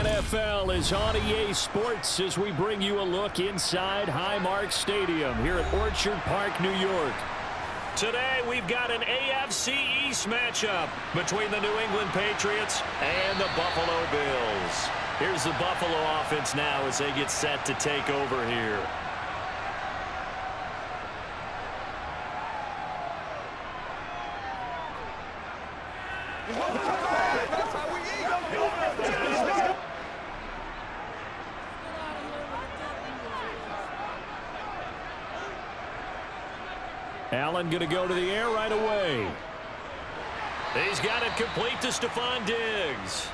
NFL is on EA Sports as we bring you a look inside Highmark Stadium here at Orchard Park, New York. Today we've got an AFC East matchup between the New England Patriots and the Buffalo Bills. Here's the Buffalo offense now as they get set to take over here. Allen going to go to the air right away. He's got it complete to Stephon Diggs.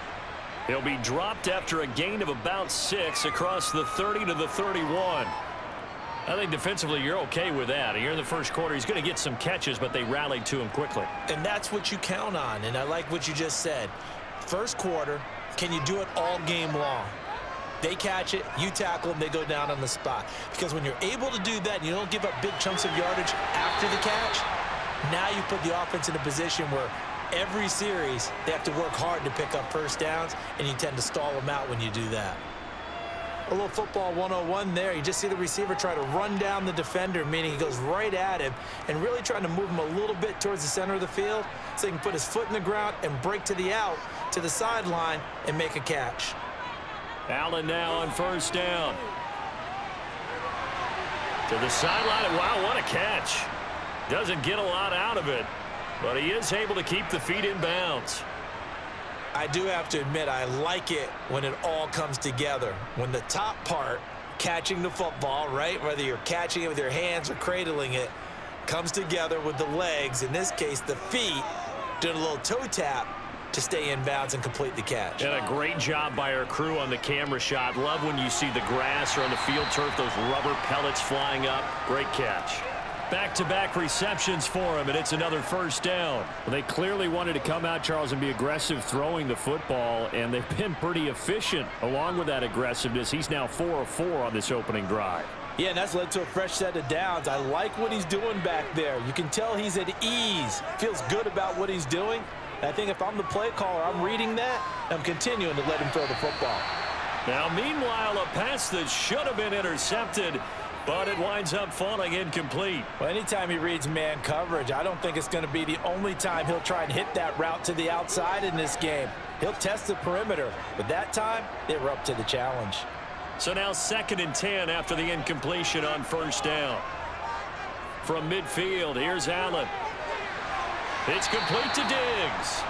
He'll be dropped after a gain of about 6 across the 30 to the 31. I think defensively you're okay with that. Here in the first quarter, he's going to get some catches, but they rallied to him quickly. And that's what you count on, and I like what you just said. First quarter, can you do it all game long? They catch it, you tackle them, they go down on the spot. Because when you're able to do that and you don't give up big chunks of yardage after the catch, now you put the offense in a position where every series they have to work hard to pick up first downs, and you tend to stall them out when you do that. A little football 101 there. You just see the receiver try to run down the defender, meaning he goes right at him and really trying to move him a little bit towards the center of the field so he can put his foot in the ground and break to the out, to the sideline, and make a catch. Allen now on first down. To the sideline. Wow, what a catch. Doesn't get a lot out of it, but he is able to keep the feet in bounds. I do have to admit, I like it when it all comes together. When the top part, catching the football, right, whether you're catching it with your hands or cradling it, comes together with the legs, in this case the feet, doing a little toe tap to stay in bounds and complete the catch. And a great job by our crew on the camera shot. Love when you see the grass or on the field turf, those rubber pellets flying up. Great catch. Back-to-back receptions for him, and it's another first down. Well, they clearly wanted to come out, Charles, and be aggressive throwing the football, and they've been pretty efficient along with that aggressiveness. He's now 4 of 4 on this opening drive. Yeah, and that's led to a fresh set of downs. I like what he's doing back there. You can tell he's at ease, feels good about what he's doing. I think if I'm the play caller, I'm reading that, I'm continuing to let him throw the football. Now, meanwhile, a pass that should have been intercepted, but it winds up falling incomplete. Well, anytime he reads man coverage, I don't think it's going to be the only time he'll try and hit that route to the outside in this game. He'll test the perimeter, but that time, they were up to the challenge. So now 2nd and 10 after the incompletion on first down. From midfield, here's Allen. It's complete to Diggs.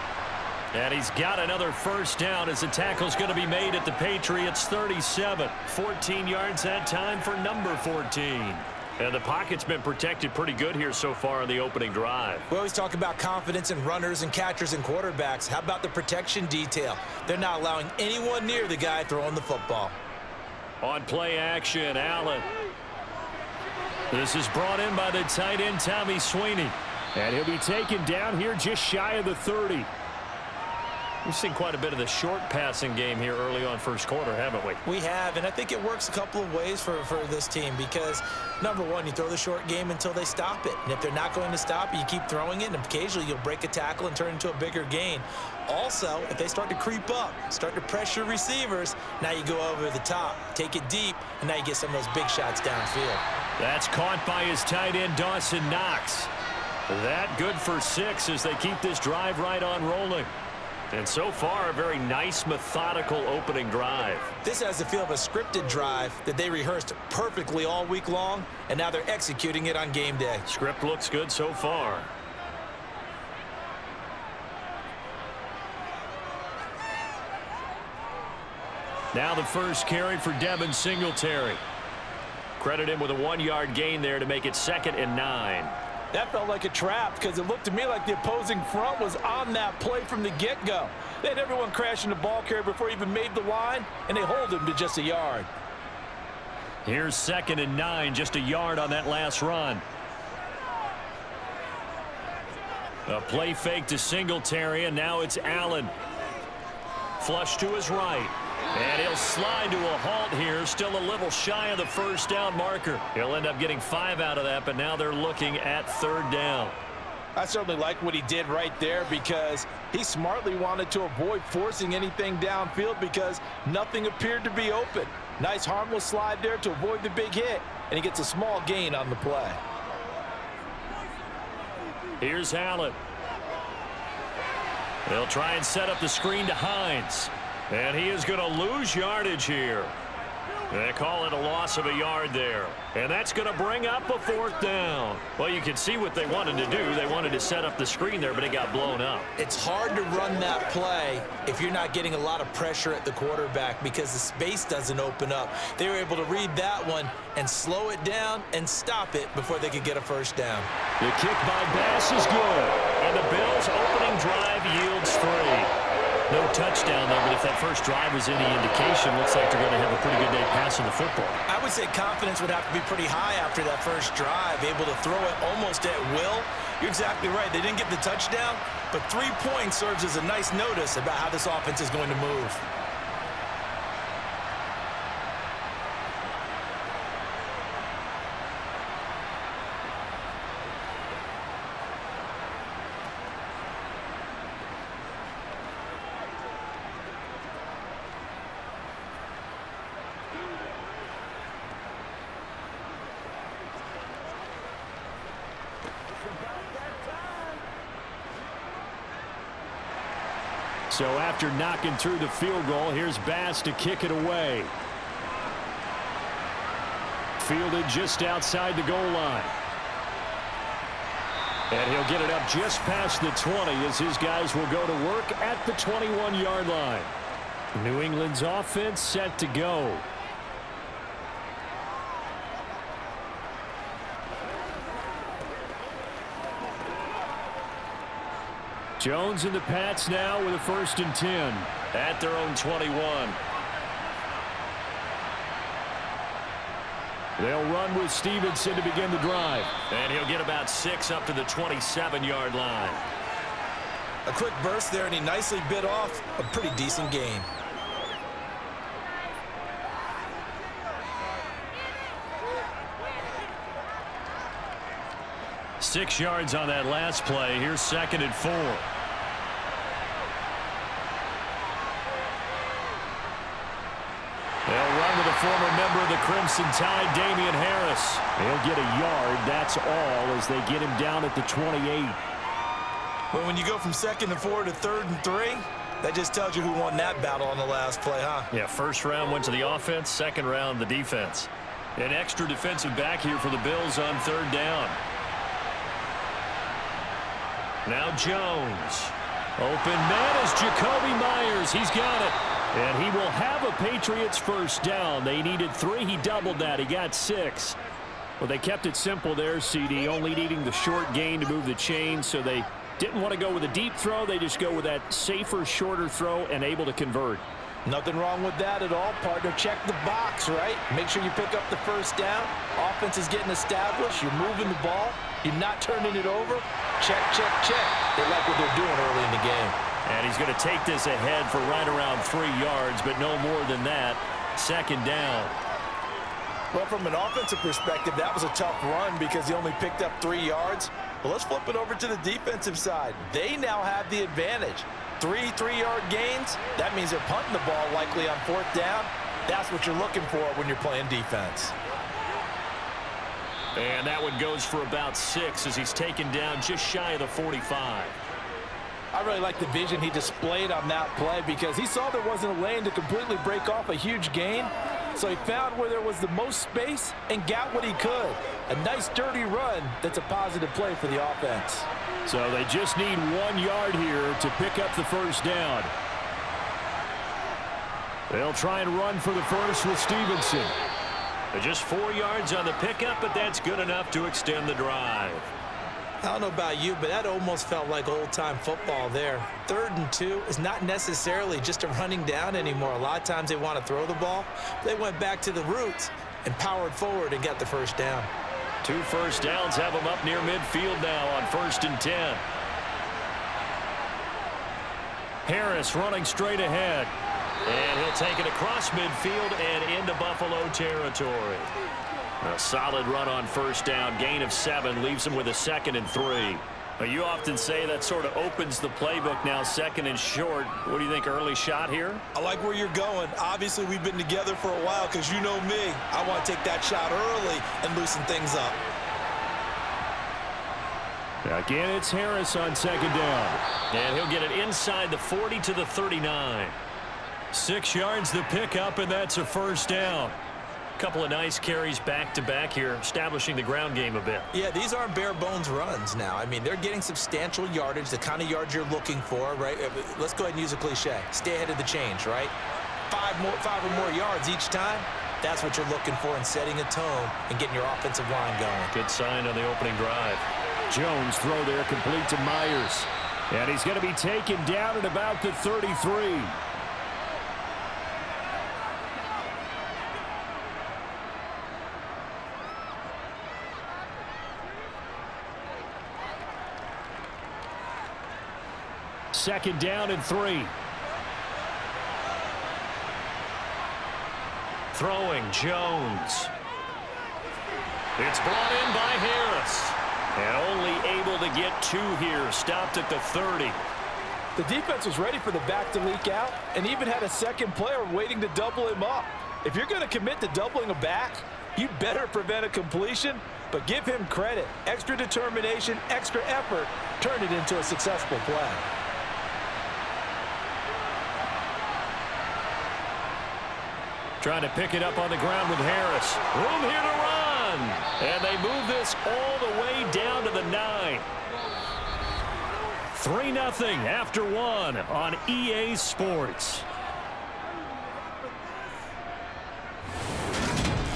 And he's got another first down as the tackle's going to be made at the Patriots' 37. 14 yards that time for number 14. And the pocket's been protected pretty good here so far on the opening drive. We always talk about confidence in runners and catchers and quarterbacks. How about the protection detail? They're not allowing anyone near the guy throwing the football. On play action, Allen. This is brought in by the tight end, Tommy Sweeney. And he'll be taken down here just shy of the 30. We've seen quite a bit of the short passing game here early on first quarter, haven't we? We have, and I think it works a couple of ways for this team because, number one, you throw the short game until they stop it. And if they're not going to stop it, you keep throwing it, and occasionally you'll break a tackle and turn it into a bigger gain. Also, if they start to creep up, start to pressure receivers, now you go over the top, take it deep, and now you get some of those big shots downfield. That's caught by his tight end, Dawson Knox. That good for 6 as they keep this drive right on rolling. And so far, a very nice, methodical opening drive. This has the feel of a scripted drive that they rehearsed perfectly all week long, and now they're executing it on game day. Script looks good so far. Now the first carry for Devin Singletary. Credit him with a 1-yard gain there to make it 2nd and 9. That felt like a trap because it looked to me like the opposing front was on that play from the get-go. They had everyone crashing the ball carrier before he even made the line, and they hold him to just a yard. Here's 2nd and 9, just a yard on that last run. A play fake to Singletary, and now it's Allen. Flush to his right. And he'll slide to a halt here, still a little shy of the first down marker. He'll end up getting 5 out of that, but now they're looking at 3rd down. I certainly like what he did right there because he smartly wanted to avoid forcing anything downfield because nothing appeared to be open. Nice harmless slide there to avoid the big hit, and he gets a small gain on the play. Here's Allen. They'll try and set up the screen to Hines. And he is going to lose yardage here. They call it a loss of a yard there. And that's going to bring up a 4th down. Well, you can see what they wanted to do. They wanted to set up the screen there, but it got blown up. It's hard to run that play if you're not getting a lot of pressure at the quarterback because the space doesn't open up. They were able to read that one and slow it down and stop it before they could get a 1st down. The kick by Bass is good. And the Bills' opening drive yields 3. No touchdown there, but if that first drive was any indication, looks like they're going to have a pretty good day passing the football. I would say confidence would have to be pretty high after that first drive, able to throw it almost at will. You're exactly right. They didn't get the touchdown, but 3 points serves as a nice notice about how this offense is going to move. So after knocking through the field goal, here's Bass to kick it away. Fielded just outside the goal line. And he'll get it up just past the 20 as his guys will go to work at the 21-yard line. New England's offense set to go. Jones and the Pats now with a 1st and 10 at their own 21. They'll run with Stevenson to begin the drive. And he'll get about 6 up to the 27-yard line. A quick burst there, and he nicely bit off a pretty decent gain. Six yards on that last play. Here's 2nd and 4. They'll run with a former member of the Crimson Tide, Damian Harris. He'll get a yard. That's all as they get him down at the 28. But when you go from 2nd and 4 to 3rd and 3, that just tells you who won that battle on the last play, huh? Yeah, first round went to the offense, second round the defense. An extra defensive back here for the Bills on 3rd down. Now Jones. Open man is Jacoby Myers. He's got it. And he will have a Patriots 1st down. They needed 3. He doubled that. He got 6. Well, they kept it simple there, CD, only needing the short gain to move the chain, so they didn't want to go with a deep throw. They just go with that safer, shorter throw and able to convert. Nothing wrong with that at all, partner. Check the box, right? Make sure you pick up the 1st down. Offense is getting established. You're moving the ball. You're not turning it over. Check, check, check. They like what they're doing early in the game. And he's going to take this ahead for right around 3 yards, but no more than that. 2nd down. Well, from an offensive perspective, that was a tough run because he only picked up 3 yards. But let's flip it over to the defensive side. They now have the advantage. 3 3-yard gains. That means they're punting the ball likely on 4th down. That's what you're looking for when you're playing defense. And that one goes for about 6 as he's taken down just shy of the 45. I really like the vision he displayed on that play because he saw there wasn't a lane to completely break off a huge gain. So he found where there was the most space and got what he could. A nice dirty run that's a positive play for the offense. So they just need 1 yard here to pick up the 1st down. They'll try and run for the 1st with Stevenson. Just 4 yards on the pickup, but that's good enough to extend the drive. I don't know about you, but that almost felt like old-time football there. 3rd and 2 is not necessarily just a running down anymore. A lot of times they want to throw the ball. They went back to the roots and powered forward and got the 1st down. 2 1st downs have them up near midfield now on 1st and 10. Harris running straight ahead. And he'll take it across midfield and into Buffalo territory. A solid run on 1st down. Gain of 7 leaves him with a 2nd and 3. Well, you often say that sort of opens the playbook now, second and short. What do you think, early shot here? I like where you're going. Obviously, we've been together for a while because you know me. I want to take that shot early and loosen things up. Again, it's Harris on second down. And he'll get it inside the 40 to the 39. 6 yards the pickup, and that's a first down. Couple of nice carries back-to-back here, establishing the ground game a bit. Yeah, these aren't bare-bones runs now. I mean, they're getting substantial yardage, the kind of yards you're looking for, right? Let's go ahead and use a cliche. Stay ahead of the change, right? Five or more yards each time. That's what you're looking for in setting a tone and getting your offensive line going. Good sign on the opening drive. Jones throw there complete to Myers. And he's going to be taken down at about the 33. Second down and 3. Throwing Jones. It's brought in by Harris. And only able to get 2 here. Stopped at the 30. The defense was ready for the back to leak out and even had a second player waiting to double him up. If you're going to commit to doubling a back, you better prevent a completion, but give him credit. Extra determination, extra effort, turn it into a successful play. Trying to pick it up on the ground with Harris. Room here to run. And they move this all the way down to the 9. 3-0 after 1 on EA Sports.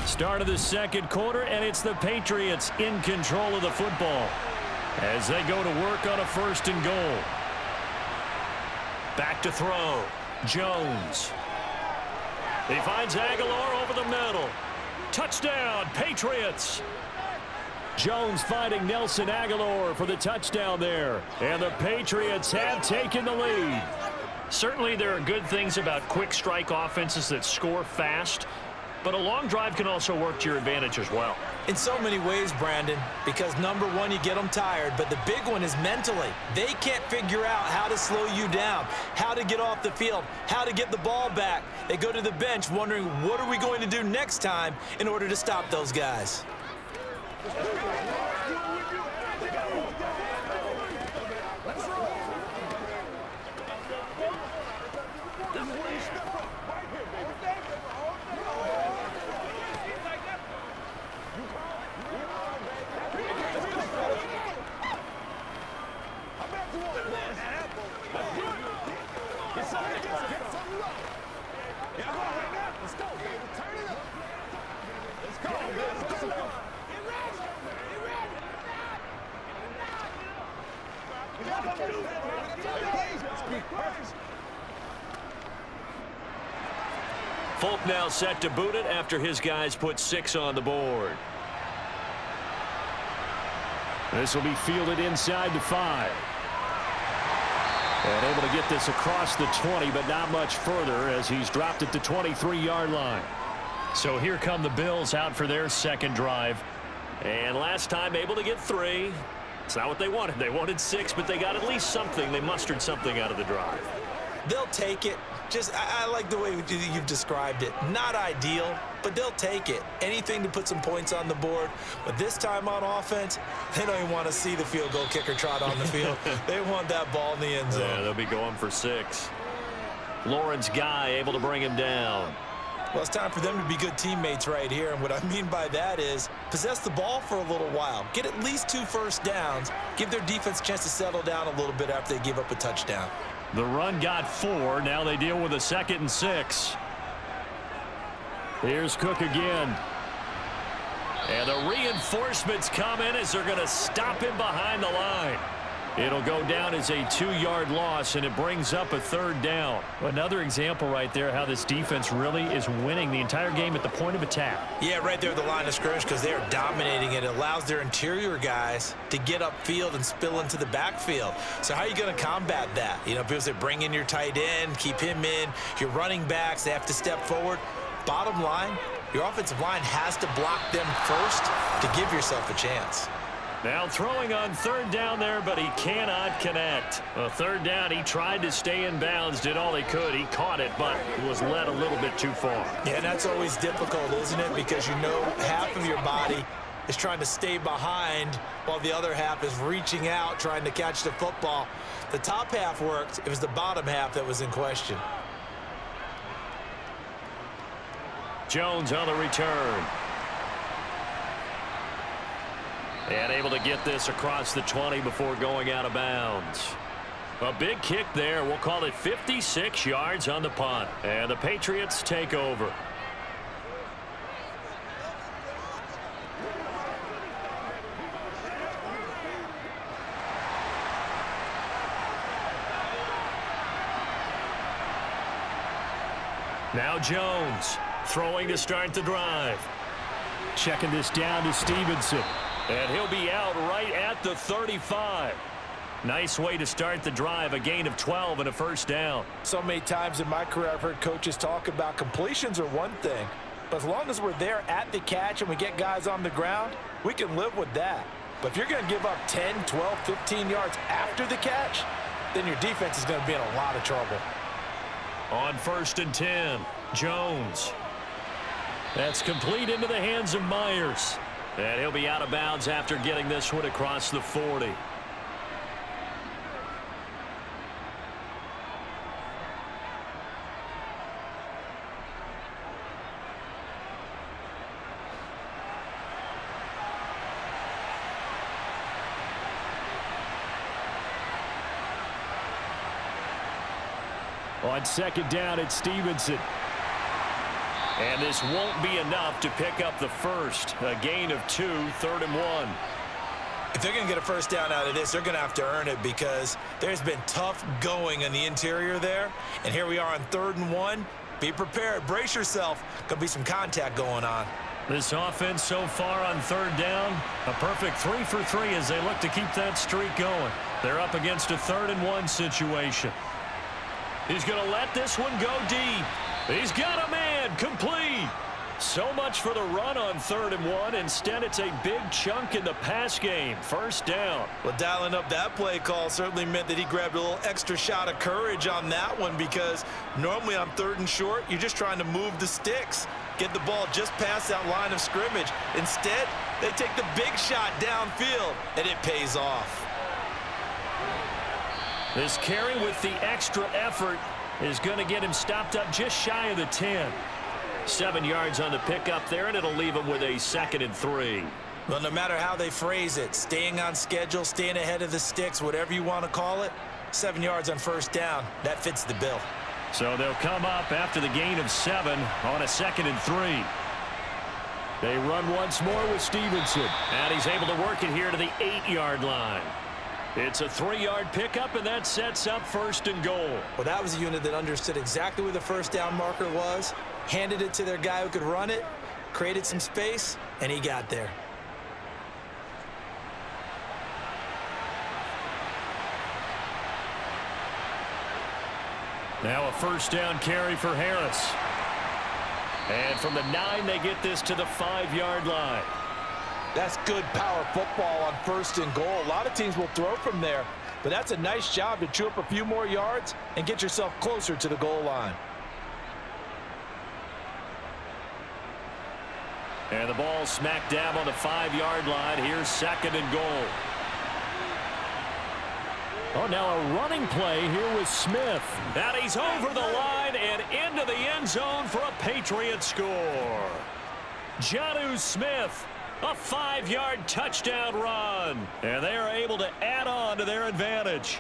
Start of the second quarter, and it's the Patriots in control of the football as they go to work on a 1st and goal. Back to throw. Jones. He finds Aguilar over the middle. Touchdown, Patriots. Jones finding Nelson Aguilar for the touchdown there. And the Patriots have taken the lead. Certainly there are good things about quick strike offenses that score fast, but a long drive can also work to your advantage as well. In so many ways, Brandon, because number one, you get them tired, but the big one is mentally. They can't figure out how to slow you down, how to get off the field, how to get the ball back. They go to the bench wondering, what are we going to do next time in order to stop those guys? Folk now set to boot it after his guys put 6 on the board. This will be fielded inside the 5. And able to get this across the 20, but not much further as he's dropped it to 23-yard line. So here come the Bills out for their second drive. And last time able to get 3. It's not what they wanted. They wanted 6, but they got at least something. They mustered something out of the drive. They'll take it. I like the way you've described it. Not ideal, but they'll take it. Anything to put some points on the board. But this time on offense, they don't even want to see the field goal kicker trot on the field. They want that ball in the end zone. Yeah, they'll be going for 6. Lawrence Guy able to bring him down. Well, it's time for them to be good teammates right here. And what I mean by that is possess the ball for a little while. Get at least 2 first downs. Give their defense a chance to settle down a little bit after they give up a touchdown. The run got 4. Now they deal with a 2nd and 6. Here's Cook again. And the reinforcements come in as they're going to stop him behind the line. It'll go down as a 2-yard loss, and it brings up a 3rd down. Another example right there how this defense really is winning the entire game at the point of attack. Yeah, right there at the line of scrimmage because they are dominating it. It allows their interior guys to get upfield and spill into the backfield. So how are you going to combat that? You know, people say bring in your tight end, keep him in. Your running backs, they have to step forward. Bottom line, your offensive line has to block them first to give yourself a chance. Now throwing on third down there, but he cannot connect. Third down, he tried to stay in bounds, did all he could. He caught it, but was led a little bit too far. Yeah, and that's always difficult, isn't it? Because you know half of your body is trying to stay behind while the other half is reaching out, trying to catch the football. The top half worked. It was the bottom half that was in question. Jones on the return. And able to get this across the 20 before going out of bounds. A big kick there. We'll call it 56 yards on the punt. And the Patriots take over. Now Jones throwing to start the drive. Checking this down to Stevenson. And he'll be out right at the 35. Nice way to start the drive, a gain of 12 and a first down. So many times in my career I've heard coaches talk about completions are one thing, but as long as we're there at the catch and we get guys on the ground, we can live with that. But if you're going to give up 10, 12, 15 yards after the catch, then your defense is going to be in a lot of trouble. On 1st and 10, Jones. That's complete into the hands of Myers. And he'll be out of bounds after getting this one across the 40. On 2nd down, it's Stevenson. And this won't be enough to pick up the first. A gain of 2, 3rd and 1. If they're going to get a first down out of this, they're going to have to earn it because there's been tough going in the interior there. And here we are on 3rd and 1. Be prepared. Brace yourself. Going to be some contact going on. This offense so far on 3rd down, a perfect 3 for 3 as they look to keep that streak going. They're up against a 3rd and 1 situation. He's going to let this one go deep. He's got a man, complete. So much for the run on 3rd and 1. Instead, it's a big chunk in the pass game. First down. Well, dialing up that play call certainly meant that he grabbed a little extra shot of courage on that one because normally on 3rd and short, you're just trying to move the sticks, get the ball just past that line of scrimmage. Instead, they take the big shot downfield, and it pays off. This carry with the extra effort is going to get him stopped up just shy of the 10. 7 yards on the pickup there, and it'll leave him with a 2nd and 3. Well, no matter how they phrase it, staying on schedule, staying ahead of the sticks, whatever you want to call it, 7 yards on 1st down, that fits the bill. So they'll come up after the gain of 7 on a 2nd and 3. They run once more with Stevenson, and he's able to work it here to the 8-yard line. It's a 3-yard pickup, and that sets up 1st and goal. Well, that was a unit that understood exactly where the first down marker was, handed it to their guy who could run it, created some space, and he got there. Now a 1st down carry for Harris. And from the 9, they get this to the 5-yard line. That's good power football on 1st and goal. A lot of teams will throw from there, but that's a nice job to chew up a few more yards and get yourself closer to the goal line. And the ball smack dab on the 5-yard line. Here's 2nd and goal. Oh, now a running play here with Smith. And he's over the line and into the end zone for a Patriot score. Jonnu Smith, a 5-yard touchdown run. And they are able to add on to their advantage.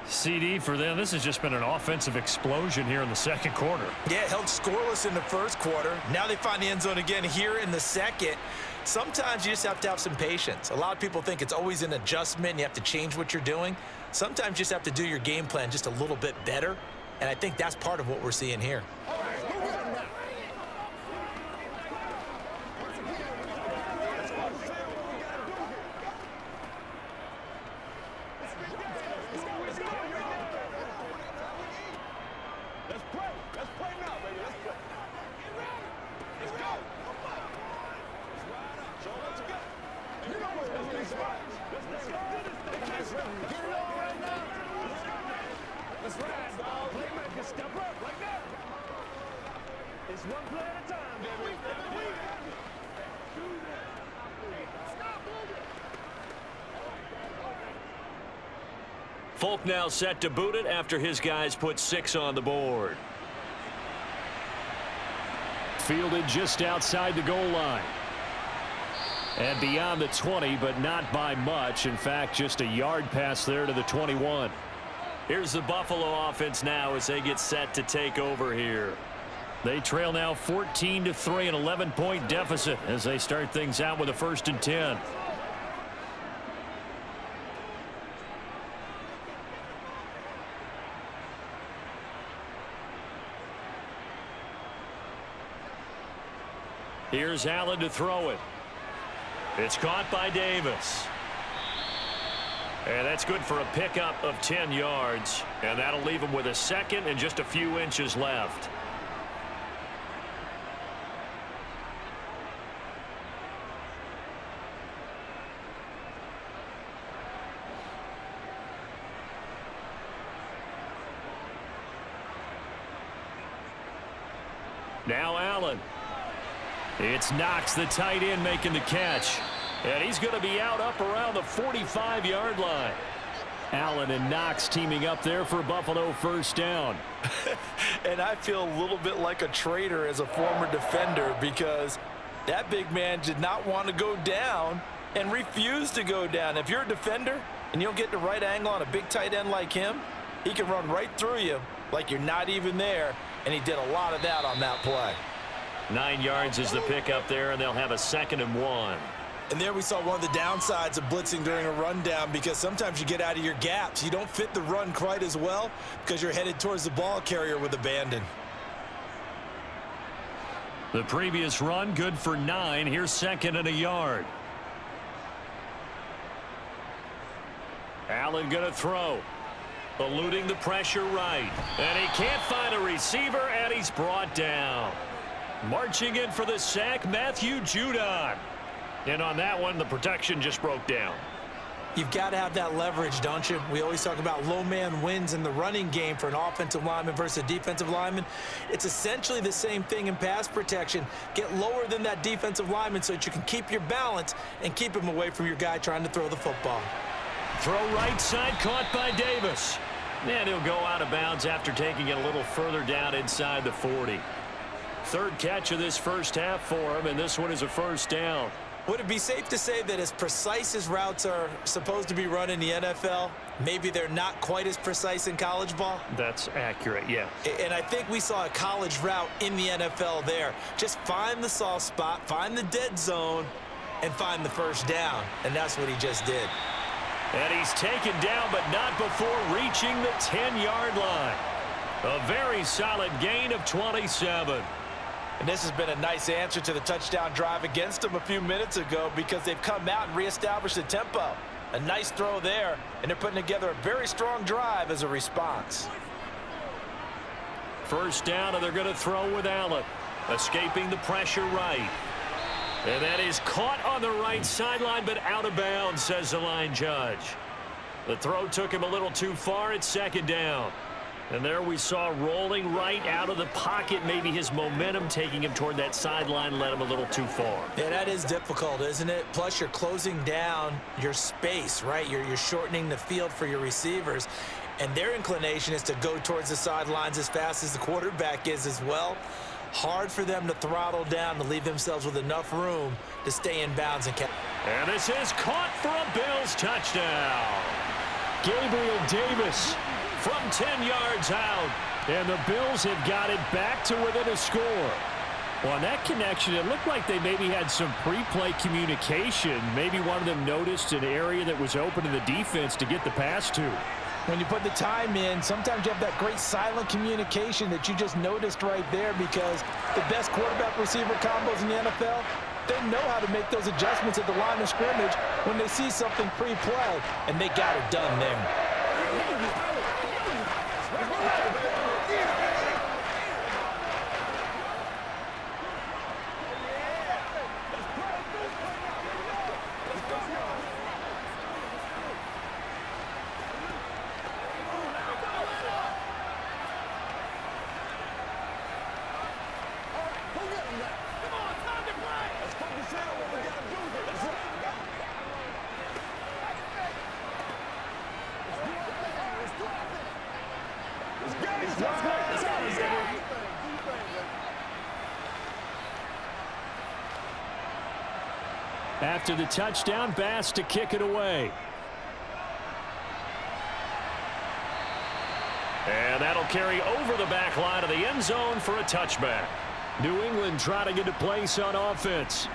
CD for them, this has just been an offensive explosion here in the 2nd quarter. Yeah, held scoreless in the 1st quarter. Now they find the end zone again here in the 2nd. Sometimes you just have to have some patience. A lot of people think it's always an adjustment. You have to change what you're doing. Sometimes you just have to do your game plan just a little bit better. And I think that's part of what we're seeing here. Let's ride, dog. Playmaker, step up right now. It's one play at a time, baby. Folk now set to boot it after his guys put 6 on the board. Fielded just outside the goal line. And beyond the 20, but not by much. In fact, just a yard pass there to the 21. Here's the Buffalo offense now as they get set to take over here. They trail now 14-3, an 11-point deficit as they start things out with a 1st and 10. Here's Allen to throw it. It's caught by Davis. And that's good for a pickup of 10 yards. And that'll leave him with a 2nd and just a few inches left. Now Allen. It's Knox, the tight end, making the catch. And he's going to be out up around the 45-yard line. Allen and Knox teaming up there for Buffalo 1st down. And I feel a little bit like a traitor as a former defender because that big man did not want to go down and refused to go down. If you're a defender and you don't get the right angle on a big tight end like him, he can run right through you like you're not even there, and he did a lot of that on that play. 9 yards is the pickup there, and they'll have a 2nd and 1. And there we saw one of the downsides of blitzing during a rundown because sometimes you get out of your gaps. You don't fit the run quite as well because you're headed towards the ball carrier with abandon. The previous run good for 9. Here's 2nd and a yard. Allen going to throw. Eluding the pressure right. And he can't find a receiver, and he's brought down. Marching in for the sack, Matthew Judon. And on that one, the protection just broke down. You've got to have that leverage, don't you? We always talk about low man wins in the running game for an offensive lineman versus a defensive lineman. It's essentially the same thing in pass protection. Get lower than that defensive lineman so that you can keep your balance and keep him away from your guy trying to throw the football. Throw right side, caught by Davis. And he'll go out of bounds after taking it a little further down inside the 40. 3rd catch of this 1st half for him, and this one is a 1st down. Would it be safe to say that as precise as routes are supposed to be run in the NFL, maybe they're not quite as precise in college ball? That's accurate, yeah. And I think we saw a college route in the NFL there. Just find the soft spot, find the dead zone, and find the 1st down. And that's what he just did. And he's taken down, but not before reaching the 10-yard line. A very solid gain of 27. And this has been a nice answer to the touchdown drive against them a few minutes ago because they've come out and reestablished the tempo. A nice throw there, and they're putting together a very strong drive as a response. 1st down, and they're going to throw with Allen. Escaping the pressure right. And that is caught on the right sideline, but out of bounds, says the line judge. The throw took him a little too far. It's 2nd down. And there we saw rolling right out of the pocket. Maybe his momentum taking him toward that sideline led him a little too far. Yeah, that is difficult, isn't it? Plus, you're closing down your space, right? You're shortening the field for your receivers. And their inclination is to go towards the sidelines as fast as the quarterback is as well. Hard for them to throttle down to leave themselves with enough room to stay in bounds and catch. And this is caught for a Bills touchdown. Gabriel Davis from 10 yards out. And the Bills have got it back to within a score. Well, on that connection, it looked like they maybe had some pre-play communication. Maybe one of them noticed an area that was open to the defense to get the pass to. When you put the time in, sometimes you have that great silent communication that you just noticed right there because the best quarterback-receiver combos in the NFL, they know how to make those adjustments at the line of scrimmage when they see something pre-play, and they got it done there. after the touchdown pass to kick it away. And that'll carry over the back line of the end zone for a touchback. New England trying to get a place on offense.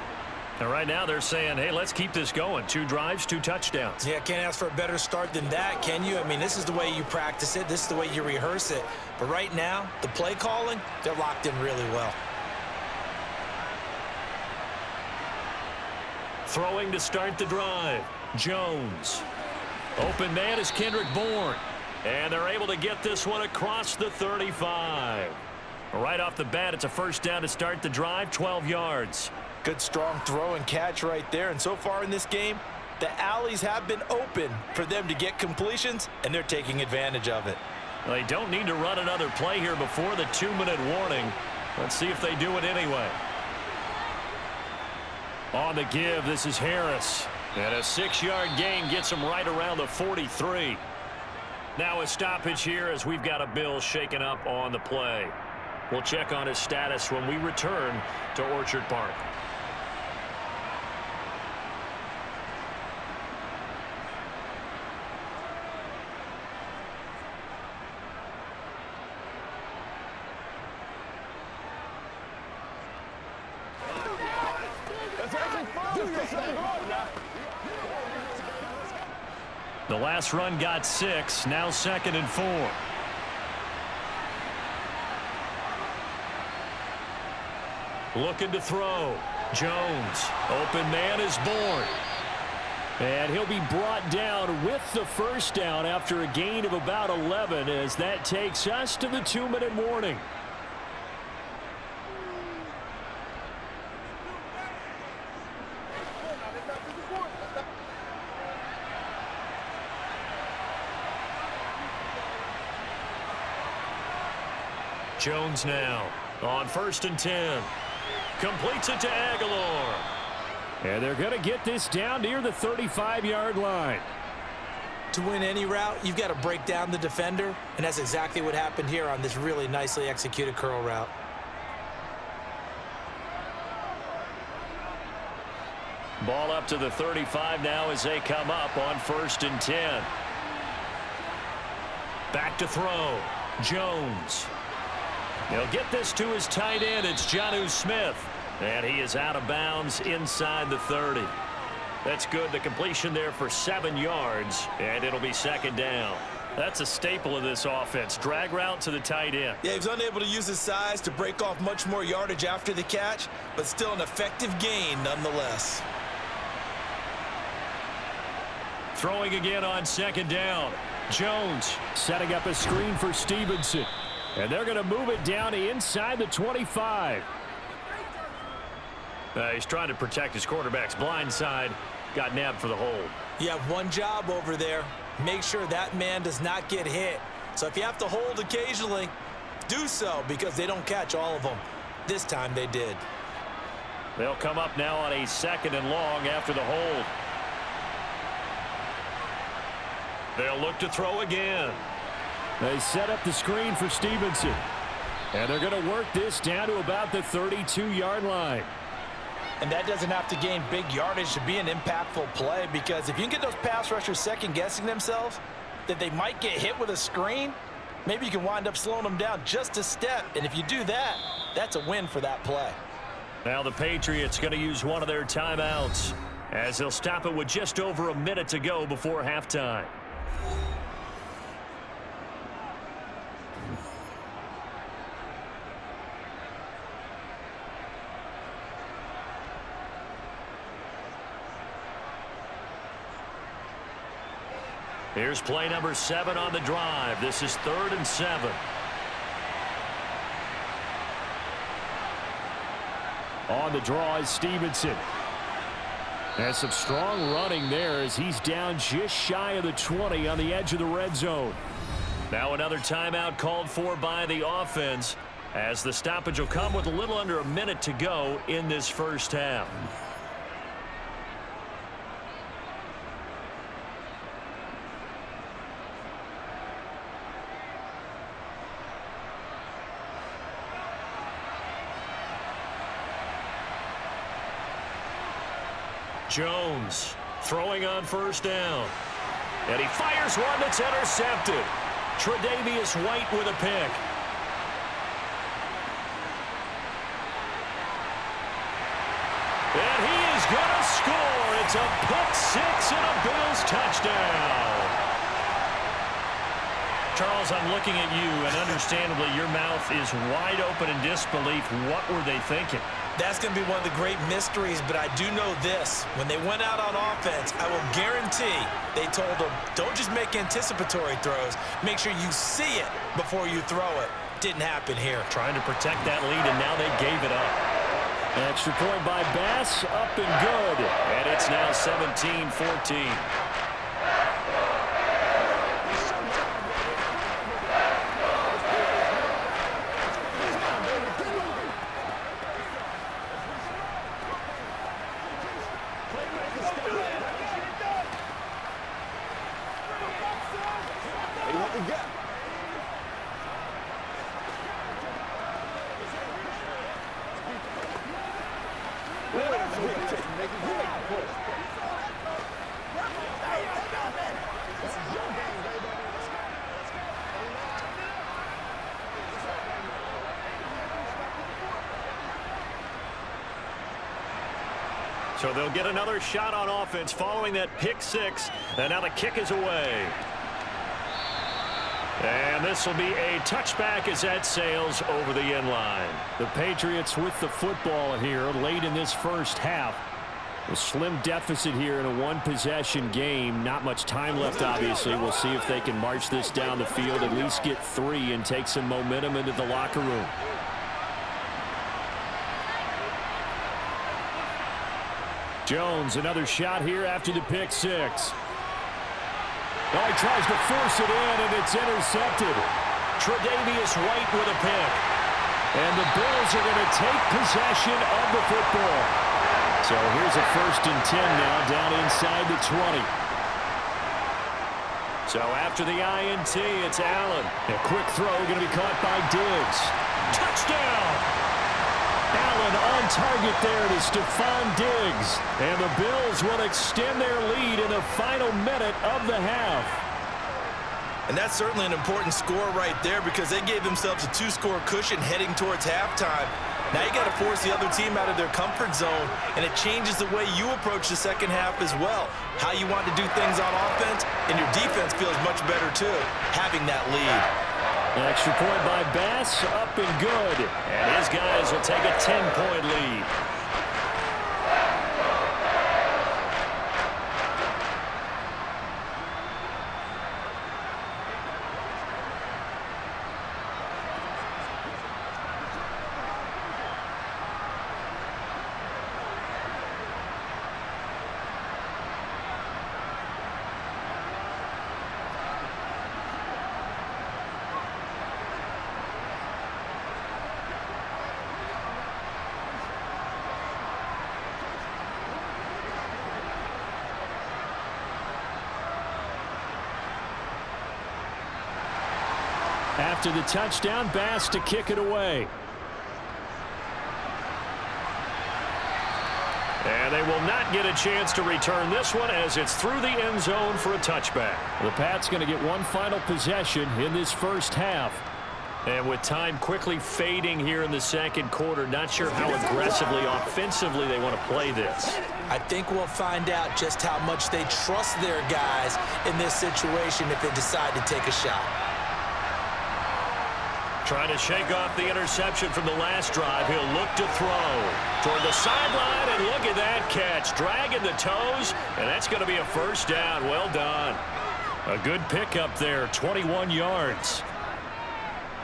And right now they're saying, hey, let's keep this going. 2 drives, 2 touchdowns. Yeah, can't ask for a better start than that, can you? I mean, this is the way you practice it. This is the way you rehearse it. But right now, the play calling, they're locked in really well. Throwing to start the drive. Jones. Open man is Kendrick Bourne. And they're able to get this one across the 35. Right off the bat, it's a first down to start the drive, 12 yards. Good strong throw and catch right there. And so far in this game, the alleys have been open for them to get completions, and they're taking advantage of it. They don't need to run another play here before the 2-minute warning. Let's see if they do it anyway. On the give, this is Harris. And a 6-yard gain gets him right around the 43. Now a stoppage here as we've got a Bill shaken up on the play. We'll check on his status when we return to Orchard Park. The last run got 6, now 2nd and 4. Looking to throw. Jones. Open man is Bourne. And he'll be brought down with the first down after a gain of about 11 as that takes us to the 2-minute warning. Jones now on 1st and 10. Completes it to Aguilar. And they're going to get this down near the 35-yard line. To win any route, you've got to break down the defender, and that's exactly what happened here on this really nicely executed curl route. Ball up to the 35 now as they come up on 1st and 10. Back to throw. Jones. He'll get this to his tight end. It's Jonnu Smith. And he is out of bounds inside the 30. That's good. The completion there for 7 yards, and it'll be 2nd down. That's a staple of this offense. Drag route to the tight end. Yeah, he was unable to use his size to break off much more yardage after the catch, but still an effective gain nonetheless. Throwing again on 2nd down. Jones setting up a screen for Stevenson. And they're going to move it down to inside the 25. He's trying to protect his quarterback's blind side. Got nabbed for the hold. You have one job over there. Make sure that man does not get hit. So if you have to hold occasionally, do so because they don't catch all of them. This time they did. They'll come up now on a 2nd and long after the hold. They'll look to throw again. They set up the screen for Stevenson. And they're going to work this down to about the 32-yard line. And that doesn't have to gain big yardage to be an impactful play, because if you can get those pass rushers second-guessing themselves that they might get hit with a screen, maybe you can wind up slowing them down just a step. And if you do that, that's a win for that play. Now the Patriots going to use one of their timeouts as they'll stop it with just over a minute to go before halftime. Here's play number 7 on the drive. This is 3rd and 7. On the draw is Stevenson. And some strong running there as he's down just shy of the 20 on the edge of the red zone. Now another timeout called for by the offense as the stoppage will come with a little under a minute to go in this first half. Jones throwing on first down. And he fires one that's intercepted. Tre'Davious White with a pick. And he is going to score. It's a pick six and a Bills touchdown. Charles, I'm looking at you, and understandably your mouth is wide open in disbelief. What were they thinking? That's going to be one of the great mysteries, but I do know this. When they went out on offense, I will guarantee they told them, don't just make anticipatory throws. Make sure you see it before you throw it. Didn't happen here. Trying to protect that lead, and now they gave it up. An extra point by Bass, up and good. And it's now 17-14. So they'll get another shot on offense following that pick six. And now the kick is away. And this will be a touchback as that sails over the end line. The Patriots with the football here late in this first half. A slim deficit here in a one-possession game. Not much time left, obviously. We'll see if they can march this down the field, at least get 3 and take some momentum into the locker room. Jones, another shot here after the pick six. Well, he tries to force it in, and it's intercepted. Tre'Davious White with a pick. And the Bills are going to take possession of the football. So here's a 1st and 10 now, down inside the 20. So after the INT, it's Allen. A quick throw going to be caught by Diggs. Touchdown! Allen on target there to Stephon Diggs. And the Bills will extend their lead in the final minute of the half. And that's certainly an important score right there because they gave themselves a 2-score cushion heading towards halftime. Now you got to force the other team out of their comfort zone, and it changes the way you approach the second half as well. How you want to do things on offense, and your defense feels much better too, having that lead. An extra point by Bass, up and good. And his guys will take a 10-point lead. After the touchdown, Bass to kick it away. And they will not get a chance to return this one as it's through the end zone for a touchback. The Pats going to get one final possession in this first half. And with time quickly fading here in the second quarter, not sure how aggressively, offensively they want to play this. I think we'll find out just how much they trust their guys in this situation if they decide to take a shot. Trying to shake off the interception from the last drive. He'll look to throw toward the sideline, and look at that catch. Dragging the toes, and that's going to be a first down. Well done. A good pickup there, 21 yards.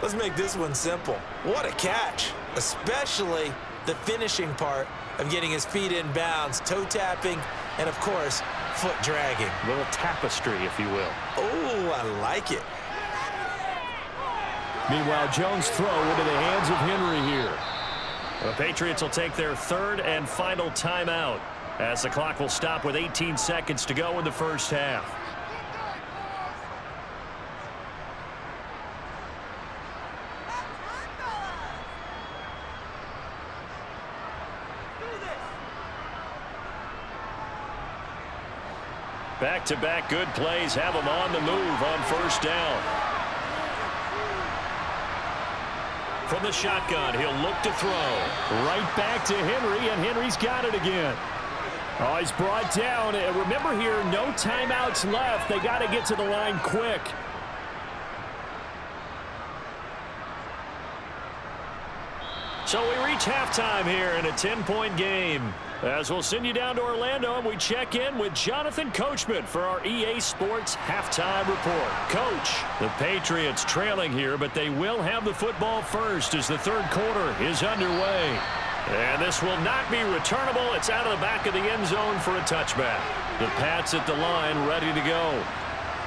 Let's make this one simple. What a catch, especially the finishing part of getting his feet in bounds, toe tapping, and, of course, foot dragging. A little tapestry, if you will. Oh, I like it. Meanwhile, Jones' throw into the hands of Henry here. The Patriots will take their third and final timeout as the clock will stop with 18 seconds to go in the first half. Back-to-back good plays have him on the move on first down. From the shotgun, he'll look to throw. Right back to Henry, and Henry's got it again. Oh, he's brought down. Remember here, no timeouts left. They got to get to the line quick. So we reach halftime here in a 10-point game. As we'll send you down to Orlando, and we check in with Jonathan Coachman for our EA Sports Halftime Report. Coach, the Patriots trailing here, but they will have the football first as the third quarter is underway. And this will not be returnable. It's out of the back of the end zone for a touchback. The Pats at the line, ready to go.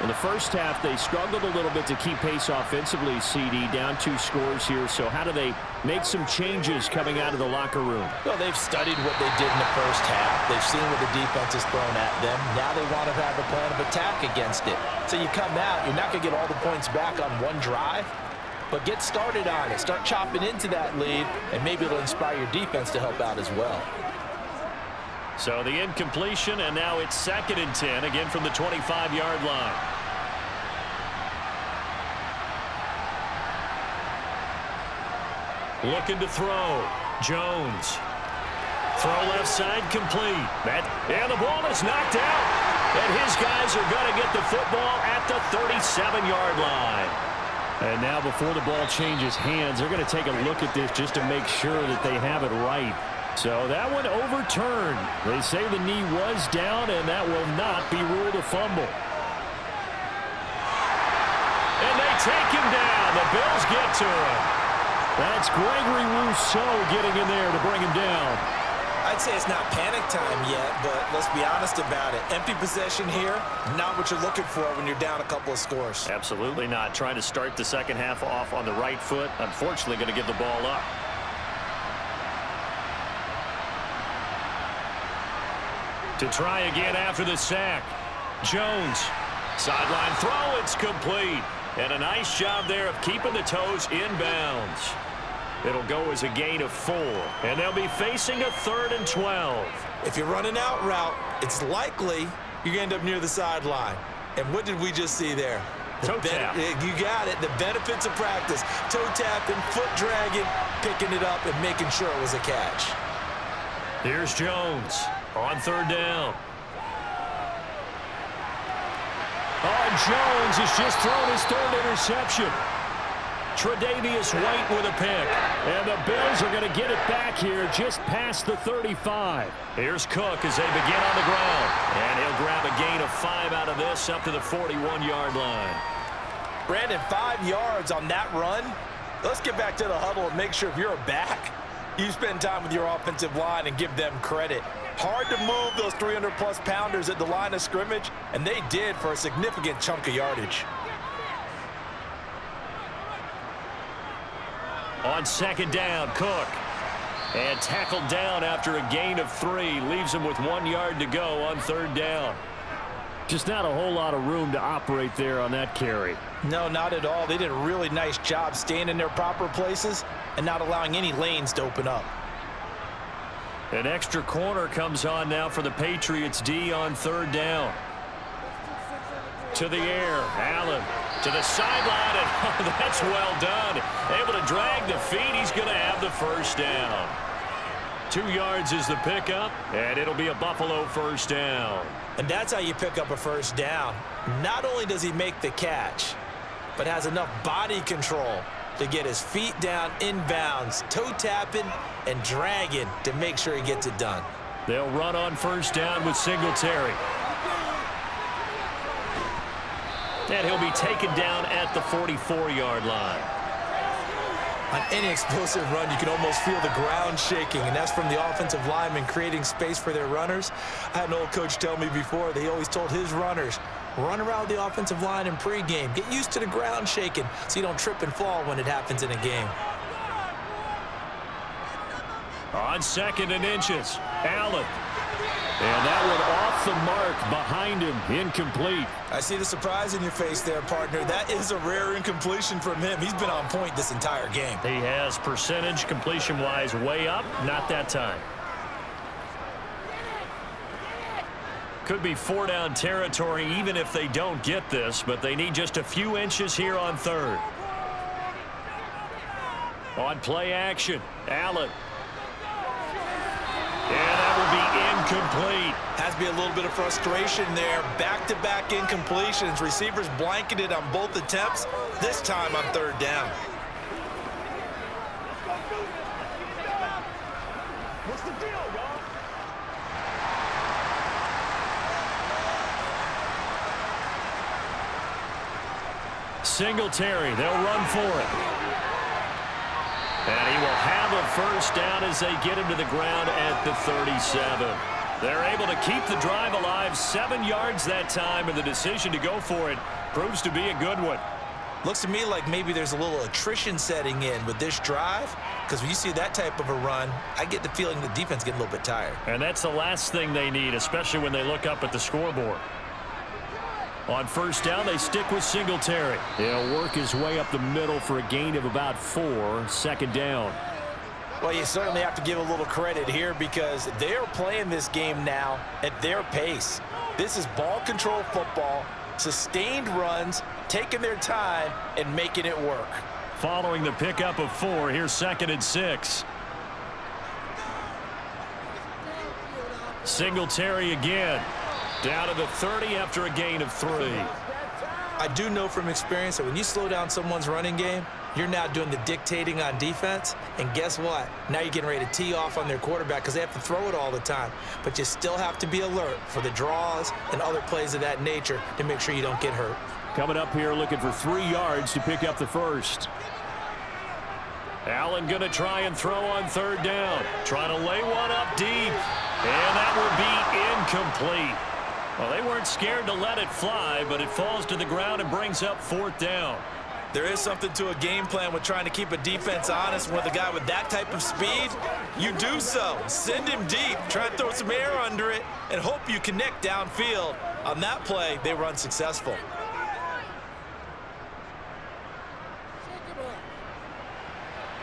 In the first half, they struggled a little bit to keep pace offensively, CD, down 2 scores here. So how do they make some changes coming out of the locker room? Well, they've studied what they did in the first half. They've seen what the defense has thrown at them. Now they want to have a plan of attack against it. So you come out, you're not going to get all the points back on one drive, but get started on it. Start chopping into that lead, and maybe it'll inspire your defense to help out as well. So the incompletion, and now it's 2nd and 10, again from the 25-yard line. Looking to throw. Jones. Throw left side complete. And the ball is knocked out. And his guys are going to get the football at the 37-yard line. And now before the ball changes hands, they're going to take a look at this just to make sure that they have it right. So that one overturned. They say the knee was down, and that will not be ruled a fumble. And they take him down. The Bills get to him. That's Gregory Rousseau getting in there to bring him down. I'd say it's not panic time yet, but let's be honest about it. Empty possession here, not what you're looking for when you're down a couple of scores. Absolutely not. Trying to start the second half off on the right foot. Unfortunately, going to give the ball up. To try again after the sack. Jones. Sideline throw. It's complete. And a nice job there of keeping the toes inbounds. It'll go as a gain of 4. And they'll be facing a 3rd and 12. If you're running out route, it's likely you're going to end up near the sideline. And what did we just see there? Toe tap. You got it. The benefits of practice. Toe tapping, foot dragging, picking it up, and making sure it was a catch. Here's Jones on 3rd down. Oh, Jones has just thrown his 3rd interception. Tre'Davious White with a pick. And the Bills are going to get it back here just past the 35. Here's Cook as they begin on the ground. And he'll grab a gain of 5 out of this up to the 41-yard line. Brandon, 5 yards on that run. Let's get back to the huddle and make sure if you're a back, you spend time with your offensive line and give them credit. Hard to move those 300-plus pounders at the line of scrimmage, and they did for a significant chunk of yardage. On 2nd down, Cook. And tackled down after a gain of 3. Leaves him with 1 yard to go on 3rd down. Just not a whole lot of room to operate there on that carry. No, not at all. They did a really nice job staying in their proper places and not allowing any lanes to open up. An extra corner comes on now for the Patriots D on 3rd down. To the air, Allen to the sideline, and that's well done. Able to drag the feet. He's going to have the 1st down. 2 yards is the pickup, and it'll be a Buffalo 1st down. And that's how you pick up a 1st down. Not only does he make the catch, but has enough body control to get his feet down inbounds, toe tapping and dragging to make sure he gets it done. They'll run on 1st down with Singletary. And he'll be taken down at the 44-yard line. On any explosive run, you can almost feel the ground shaking, and that's from the offensive linemen creating space for their runners. I had an old coach tell me before that he always told his runners, run around the offensive line in pregame. Get used to the ground shaking so you don't trip and fall when it happens in a game. On 2nd and inches, Allen. And that one off the mark behind him, incomplete. I see the surprise in your face there, partner. That is a rare incompletion from him. He's been on point this entire game. He has percentage completion-wise way up, not that time. Could be 4-down territory even if they don't get this, but they need just a few inches here on third. On play action, Allen. And that will be incomplete. Has to be a little bit of frustration there. Back-to-back incompletions. Receivers blanketed on both attempts, this time on third down. What's the deal, y'all? Singletary, they'll run for it. And he will have a first down as they get him to the ground at the 37. They're able to keep the drive alive, 7 yards that time, and the decision to go for it proves to be a good one. Looks to me like maybe there's a little attrition setting in with this drive, because when you see that type of a run, I get the feeling the defense getting a little bit tired. And that's the last thing they need, especially when they look up at the scoreboard. On first down, they stick with Singletary. He'll work his way up the middle for a gain of about 4, second down. Well, you certainly have to give a little credit here because they're playing this game now at their pace. This is ball control football, sustained runs, taking their time, and making it work. Following the pickup of 4, here's 2nd and 6. Singletary again. Down to the 30 after a gain of 3. I do know from experience that when you slow down someone's running game, you're now doing the dictating on defense. And guess what? Now you're getting ready to tee off on their quarterback because they have to throw it all the time. But you still have to be alert for the draws and other plays of that nature to make sure you don't get hurt. Coming up here looking for 3 yards to pick up the first. Allen going to try and throw on third down. Trying to lay one up deep. And that will be incomplete. Well, they weren't scared to let it fly, but it falls to the ground and brings up 4th down. There is something to a game plan with trying to keep a defense honest. With a guy with that type of speed, you do so. Send him deep, try and throw some air under it, and hope you connect downfield. On that play, they were unsuccessful.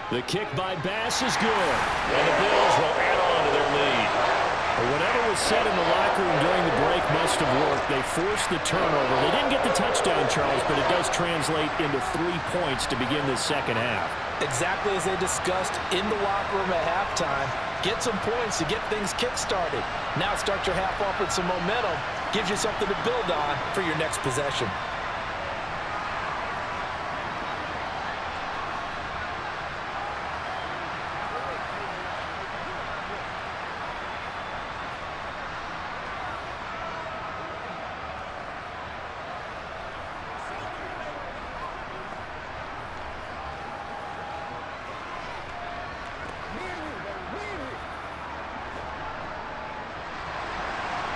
The kick by Bass is good. And the Bills will add on to their lead. Whatever was said in the locker room during the break must have worked. They forced the turnover. They didn't get the touchdown, Charles, but it does translate into 3 points to begin the second half. Exactly as they discussed in the locker room at halftime. Get some points to get things kick-started. Now start your half off with some momentum. Gives you something to build on for your next possession.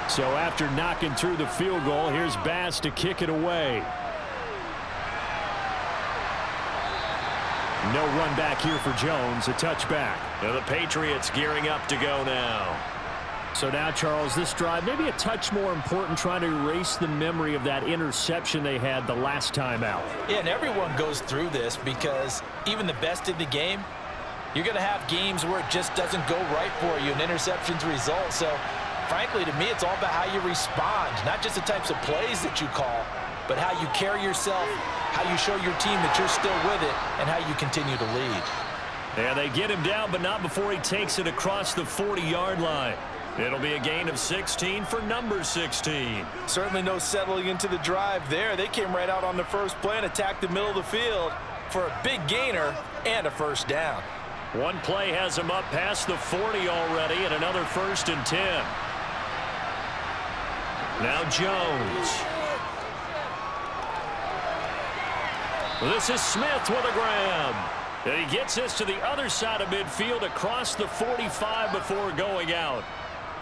So after knocking through the field goal, here's Bass to kick it away. No run back here for Jones, a touchback. Now the Patriots gearing up to go now. So now, Charles, this drive maybe a touch more important, trying to erase the memory of that interception they had the last time out. Yeah, and everyone goes through this because even the best in the game, you're going to have games where it just doesn't go right for you, and interceptions result. So frankly, to me, it's all about how you respond, not just the types of plays that you call, but how you carry yourself, how you show your team that you're still with it, and how you continue to lead. And they get him down, but not before he takes it across the 40-yard line. It'll be a gain of 16 for number 16. Certainly no settling into the drive there. They came right out on the first play and attacked the middle of the field for a big gainer and a first down. One play has him up past the 40 already, and another 1st and 10. Now Jones. This is Smith with a grab. And he gets this to the other side of midfield across the 45 before going out.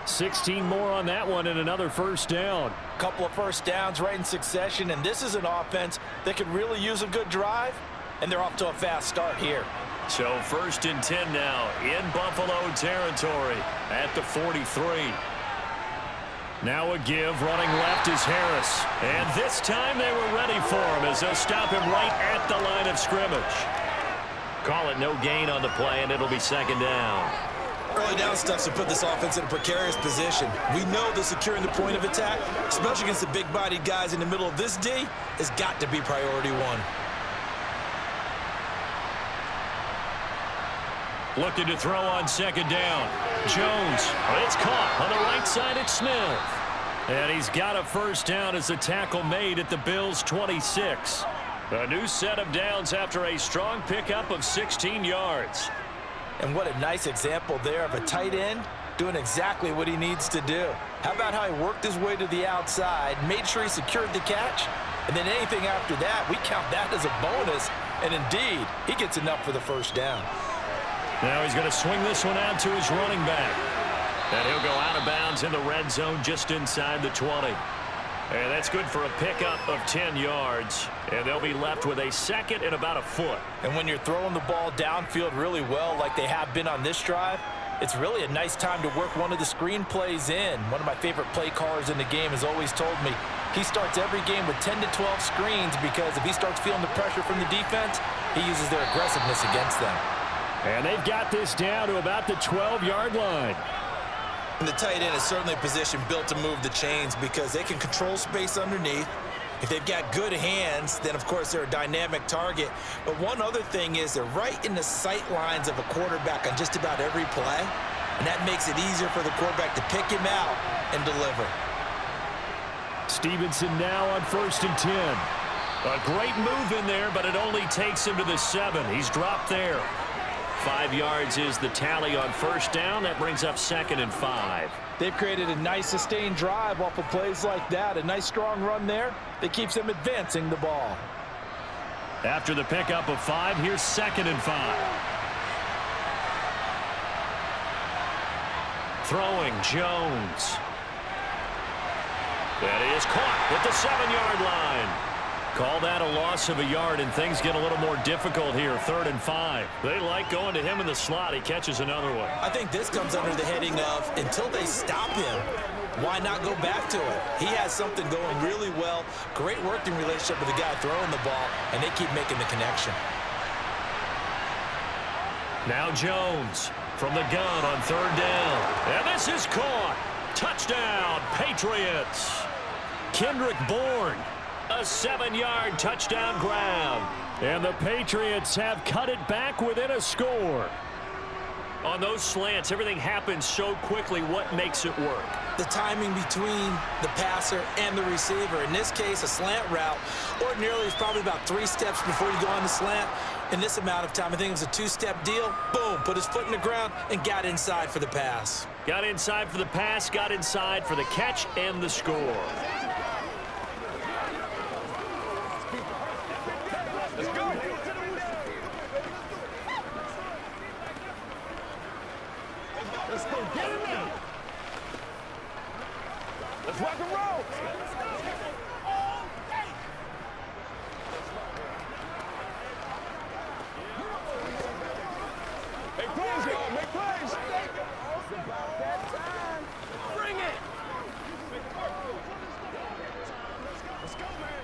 16 more on that one and another first down. Couple of first downs right in succession, and this is an offense that could really use a good drive, and they're off to a fast start here. So 1st and 10 now in Buffalo territory at the 43. Now a give, running left is Harris. And this time they were ready for him as they'll stop him right at the line of scrimmage. Call it no gain on the play, and it'll be 2nd down. Early down stuff to put this offense in a precarious position. We know that securing the point of attack, especially against the big-bodied guys in the middle of this D, has got to be priority one. Looking to throw on second down. Jones, it's caught on the right side at Smith. And he's got a first down as the tackle made at the Bills' 26. A new set of downs after a strong pickup of 16 yards. And what a nice example there of a tight end doing exactly what he needs to do. How about how he worked his way to the outside, made sure he secured the catch, and then anything after that, we count that as a bonus. And indeed, he gets enough for the first down. Now he's going to swing this one out to his running back. And he'll go out of bounds in the red zone just inside the 20. And that's good for a pickup of 10 yards. And they'll be left with a second and about a foot. And when you're throwing the ball downfield really well like they have been on this drive, it's really a nice time to work one of the screen plays in. One of my favorite play callers in the game has always told me he starts every game with 10 to 12 screens because if he starts feeling the pressure from the defense, he uses their aggressiveness against them. And they've got this down to about the 12-yard line. And the tight end is certainly a position built to move the chains because they can control space underneath. If they've got good hands, then, of course, they're a dynamic target. But one other thing is they're right in the sight lines of a quarterback on just about every play. And that makes it easier for the quarterback to pick him out and deliver. Stevenson now on 1st and 10. A great move in there, but it only takes him to the 7. He's dropped there. 5 yards is the tally on first down. That brings up 2nd and 5. They've created a nice sustained drive off of plays like that. A nice strong run there that keeps them advancing the ball. After the pickup of 5, here's 2nd and 5. Throwing Jones. That is caught at the 7-yard line. Call that a loss of a yard, and things get a little more difficult here. 3rd and 5. They like going to him in the slot. He catches another one. I think this comes under the heading of until they stop him, why not go back to it? He has something going really well. Great working relationship with the guy throwing the ball, and they keep making the connection. Now Jones from the gun on 3rd down. And this is caught. Touchdown, Patriots. Kendrick Bourne. A 7-yard touchdown grab. And the Patriots have cut it back within a score. On those slants, everything happens so quickly. What makes it work? The timing between the passer and the receiver. In this case, a slant route. Ordinarily, it's probably about 3 steps before you go on the slant. In this amount of time, I think it was a 2-step deal. Boom, put his foot in the ground and got inside for the pass. Got inside for the pass, got inside for the catch and the score. Let's go. Let's go get him now. Let's rock and roll. Make plays, y'all. Make plays. It's about that time. Bring it. Let's go, man.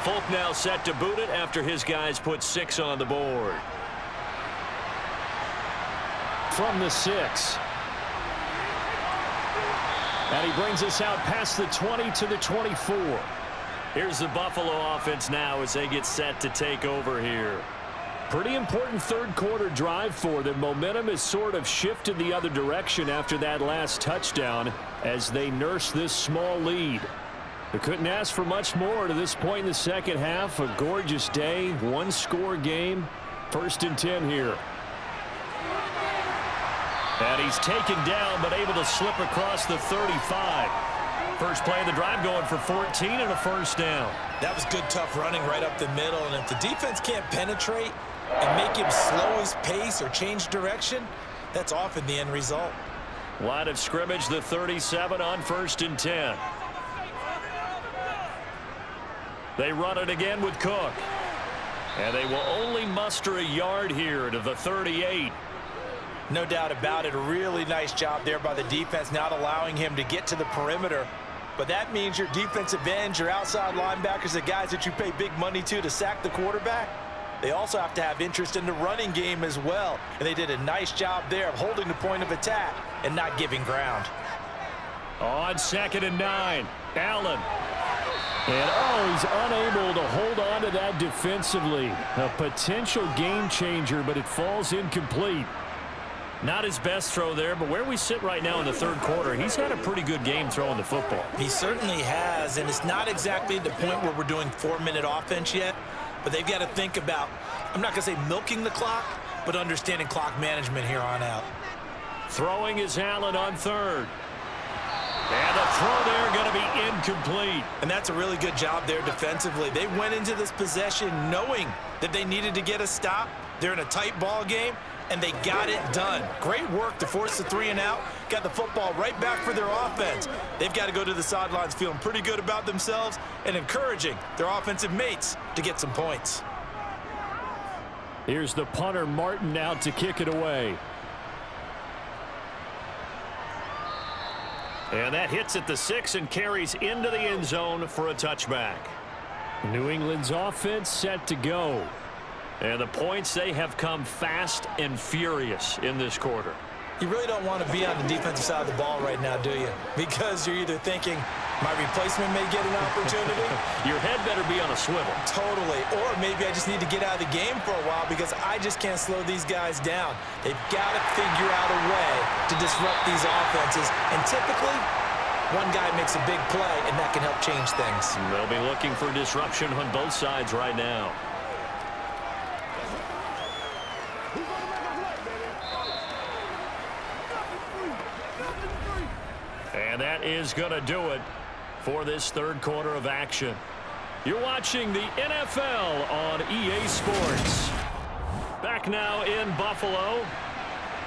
Folk now set to boot it after his guys put 6 on the board. From the 6. And he brings us out past the 20 to the 24. Here's the Buffalo offense now as they get set to take over here. Pretty important third quarter drive for them. Momentum has sort of shifted the other direction after that last touchdown as they nurse this small lead. They couldn't ask for much more to this point in the second half. A gorgeous day, 1-score game. 1st and 10 here. And he's taken down but able to slip across the 35. First play of the drive going for 14 and a first down. That was good, tough running right up the middle. And if the defense can't penetrate and make him slow his pace or change direction, that's often the end result. Line of scrimmage, the 37 on 1st and 10. They run it again with Cook. And they will only muster a yard here to the 38. No doubt about it. A really nice job there by the defense, not allowing him to get to the perimeter But that means your defensive ends, your outside linebackers, the guys that you pay big money to sack the quarterback, they also have to have interest in the running game as well. And they did a nice job there of holding the point of attack and not giving ground. On 2nd and 9, Allen. And, he's unable to hold on to that defensively. A potential game changer, but it falls incomplete. Not his best throw there, but where we sit right now in the third quarter, he's had a pretty good game throwing the football. He certainly has, and it's not exactly the point where we're doing 4-minute offense yet, but they've got to think about, I'm not going to say milking the clock, but understanding clock management here on out. Throwing is Allen on 3rd. And the throw there going to be incomplete. And that's a really good job there defensively. They went into this possession knowing that they needed to get a stop. They're in a tight ball game, and they got it done. Great work to force the 3 and out. Got the football right back for their offense. They've got to go to the sidelines feeling pretty good about themselves and encouraging their offensive mates to get some points. Here's the punter, Martin, out to kick it away. And that hits at the 6 and carries into the end zone for a touchback. New England's offense set to go. And the points, they have come fast and furious in this quarter. You really don't want to be on the defensive side of the ball right now, do you? Because you're either thinking, my replacement may get an opportunity. Your head better be on a swivel. Totally. Or maybe I just need to get out of the game for a while because I just can't slow these guys down. They've got to figure out a way to disrupt these offenses. And typically, one guy makes a big play, and that can help change things. They'll be looking for disruption on both sides right now. And that is going to do it for this third quarter of action. You're watching the NFL on EA Sports. Back now in Buffalo.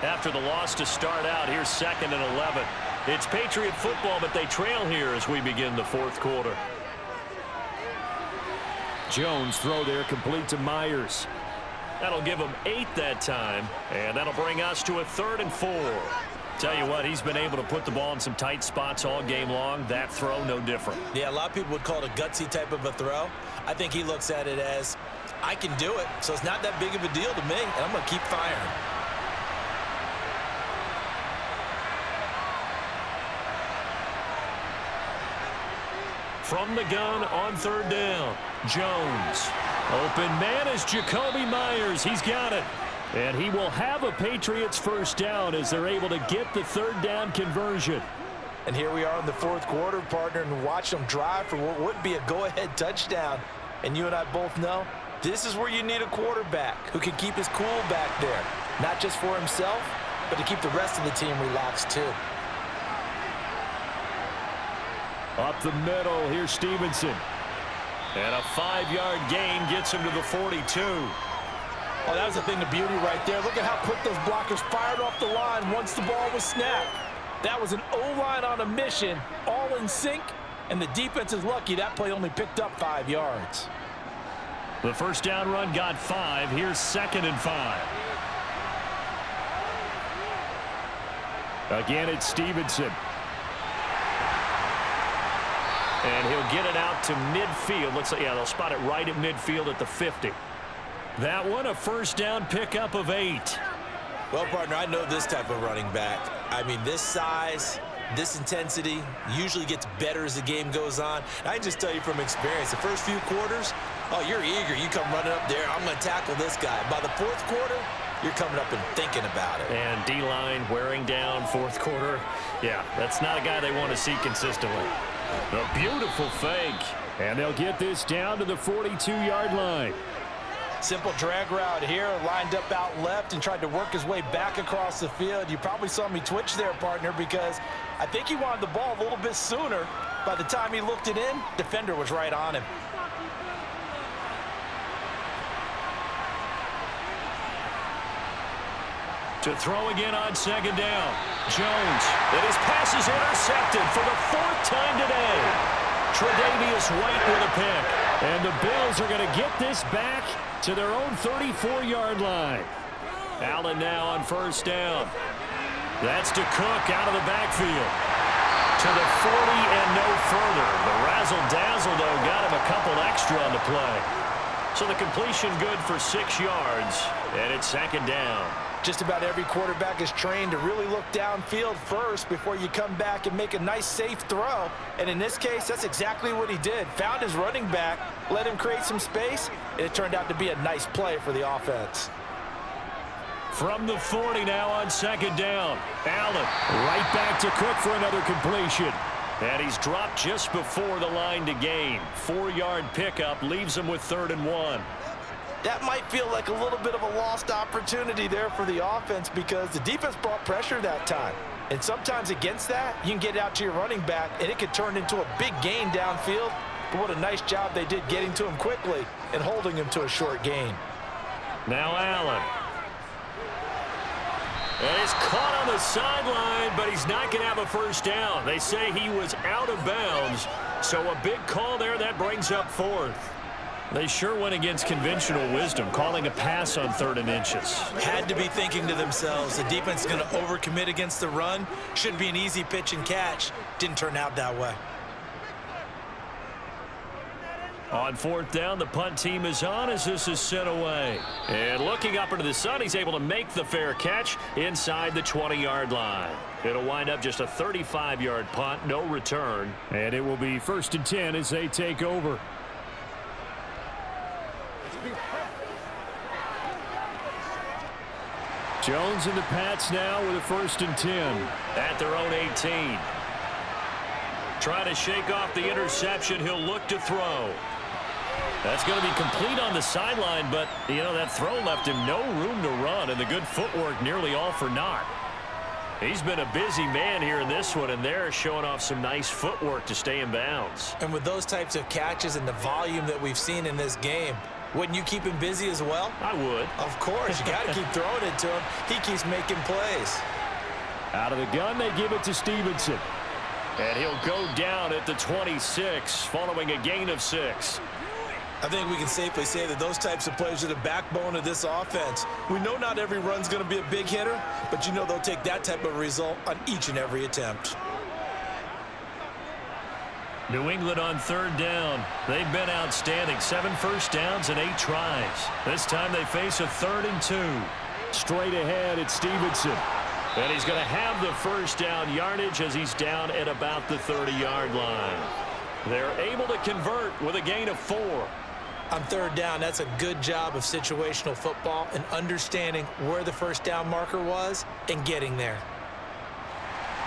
After the loss to start out, here's 2nd and 11. It's Patriot football, but they trail here as we begin the fourth quarter. Jones throw there complete to Myers. That'll give him 8 that time, and that'll bring us to a 3rd and 4. Tell you what, he's been able to put the ball in some tight spots all game long. That throw, no different. Yeah, a lot of people would call it a gutsy type of a throw. I think he looks at it as, I can do it, so it's not that big of a deal to me, and I'm going to keep firing. From the gun on 3rd down, Jones. Open man is Jacoby Myers. He's got it. And he will have a Patriots first down as they're able to get the 3rd down conversion. And here we are in the fourth quarter, partner, and watch them drive for what would be a go-ahead touchdown. And you and I both know this is where you need a quarterback who can keep his cool back there. Not just for himself, but to keep the rest of the team relaxed too. Up the middle, here's Stevenson. And a 5-yard gain gets him to the 42. Oh, that was the thing of beauty right there. Look at how quick those blockers fired off the line once the ball was snapped. That was an O-line on a mission, all in sync, and the defense is lucky that play only picked up 5 yards. The first down run got 5. Here's 2nd and 5. Again, it's Stevenson. And he'll get it out to midfield. Looks like, yeah, they'll spot it right at midfield at the 50. That one, a first down pickup of 8. Well, partner, I know this type of running back. I mean, this size, this intensity usually gets better as the game goes on. I can just tell you from experience, the first few quarters, oh, you're eager. You come running up there, I'm going to tackle this guy. By the fourth quarter, you're coming up and thinking about it. And D-line wearing down fourth quarter. Yeah, that's not a guy they want to see consistently. A beautiful fake. And they'll get this down to the 42-yard line. Simple drag route here, lined up out left and tried to work his way back across the field. You probably saw me twitch there, partner, because I think he wanted the ball a little bit sooner. By the time he looked it in, defender was right on him. To throw again on 2nd down. Jones, and his pass is intercepted for the 4th time today. Tre'Davious White with a pick. And the Bills are going to get this back to their own 34-yard line. Allen now on first down. That's to Cook out of the backfield. To the 40 and no further. The razzle-dazzle, though, got him a couple extra on the play. So the completion good for 6 yards, and it's second down. Just about every quarterback is trained to really look downfield first before you come back and make a nice, safe throw. And in this case, that's exactly what he did. Found his running back, let him create some space, and it turned out to be a nice play for the offense. From the 40 now on second down. Allen right back to Cook for another completion. And he's dropped just before the line to gain. 4-yard pickup leaves him with 3rd and 1. That might feel like a little bit of a lost opportunity there for the offense because the defense brought pressure that time. And sometimes against that, you can get out to your running back, and it could turn into a big gain downfield. But what a nice job they did getting to him quickly and holding him to a short gain. Now Allen. And he's caught on the sideline, but he's not going to have a first down. They say he was out of bounds, so a big call there. That brings up 4th. They sure went against conventional wisdom, calling a pass on 3rd and inches. Had to be thinking to themselves, the defense is going to overcommit against the run. Should be an easy pitch and catch. Didn't turn out that way. On 4th down, the punt team is on as this is sent away. And looking up into the sun, he's able to make the fair catch inside the 20-yard line. It'll wind up just a 35-yard punt, no return. And it will be 1st and 10 as they take over. Jones and the Pats now with a 1st and 10. At their own 18. Trying to shake off the interception. He'll look to throw. That's going to be complete on the sideline, but, you know, that throw left him no room to run, and the good footwork nearly all for naught. He's been a busy man here in this one, and they're showing off some nice footwork to stay in bounds. And with those types of catches and the volume that we've seen in this game, wouldn't you keep him busy as well? I would. Of course. You got to keep throwing it to him. He keeps making plays. Out of the gun, they give it to Stevenson. And he'll go down at the 26 following a gain of 6. I think we can safely say that those types of plays are the backbone of this offense. We know not every run's going to be a big hitter, but you know they'll take that type of result on each and every attempt. New England on 3rd down. They've been outstanding. 7 first downs and 8 tries. This time they face a 3rd and 2. Straight ahead, it's Stevenson. And he's going to have the first down yardage as he's down at about the 30-yard line. They're able to convert with a gain of 4. On 3rd down, that's a good job of situational football and understanding where the first down marker was and getting there.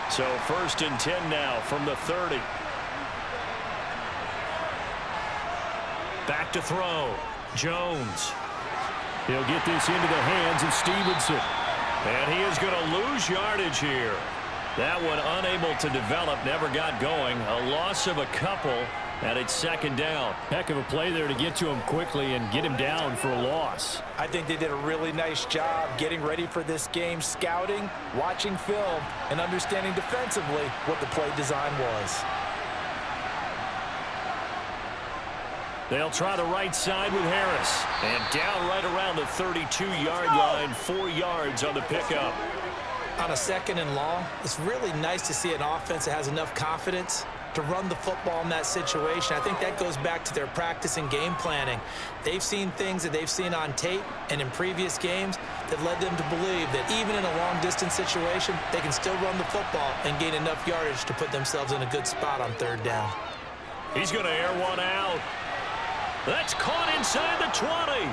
So 1st and 10 now from the 30. Back to throw. Jones. He'll get this into the hands of Stevenson. And he is going to lose yardage here. That one unable to develop, never got going. A loss of a couple, and it's 2nd down. Heck of a play there to get to him quickly and get him down for a loss. I think they did a really nice job getting ready for this game, scouting, watching film, and understanding defensively what the play design was. They'll try the right side with Harris. And down right around the 32-yard line, 4 yards on the pickup. On a 2nd and long, it's really nice to see an offense that has enough confidence to run the football in that situation. I think that goes back to their practice and game planning. They've seen things that they've seen on tape and in previous games that led them to believe that even in a long-distance situation, they can still run the football and gain enough yardage to put themselves in a good spot on 3rd down. He's going to air one out. That's caught inside the 20.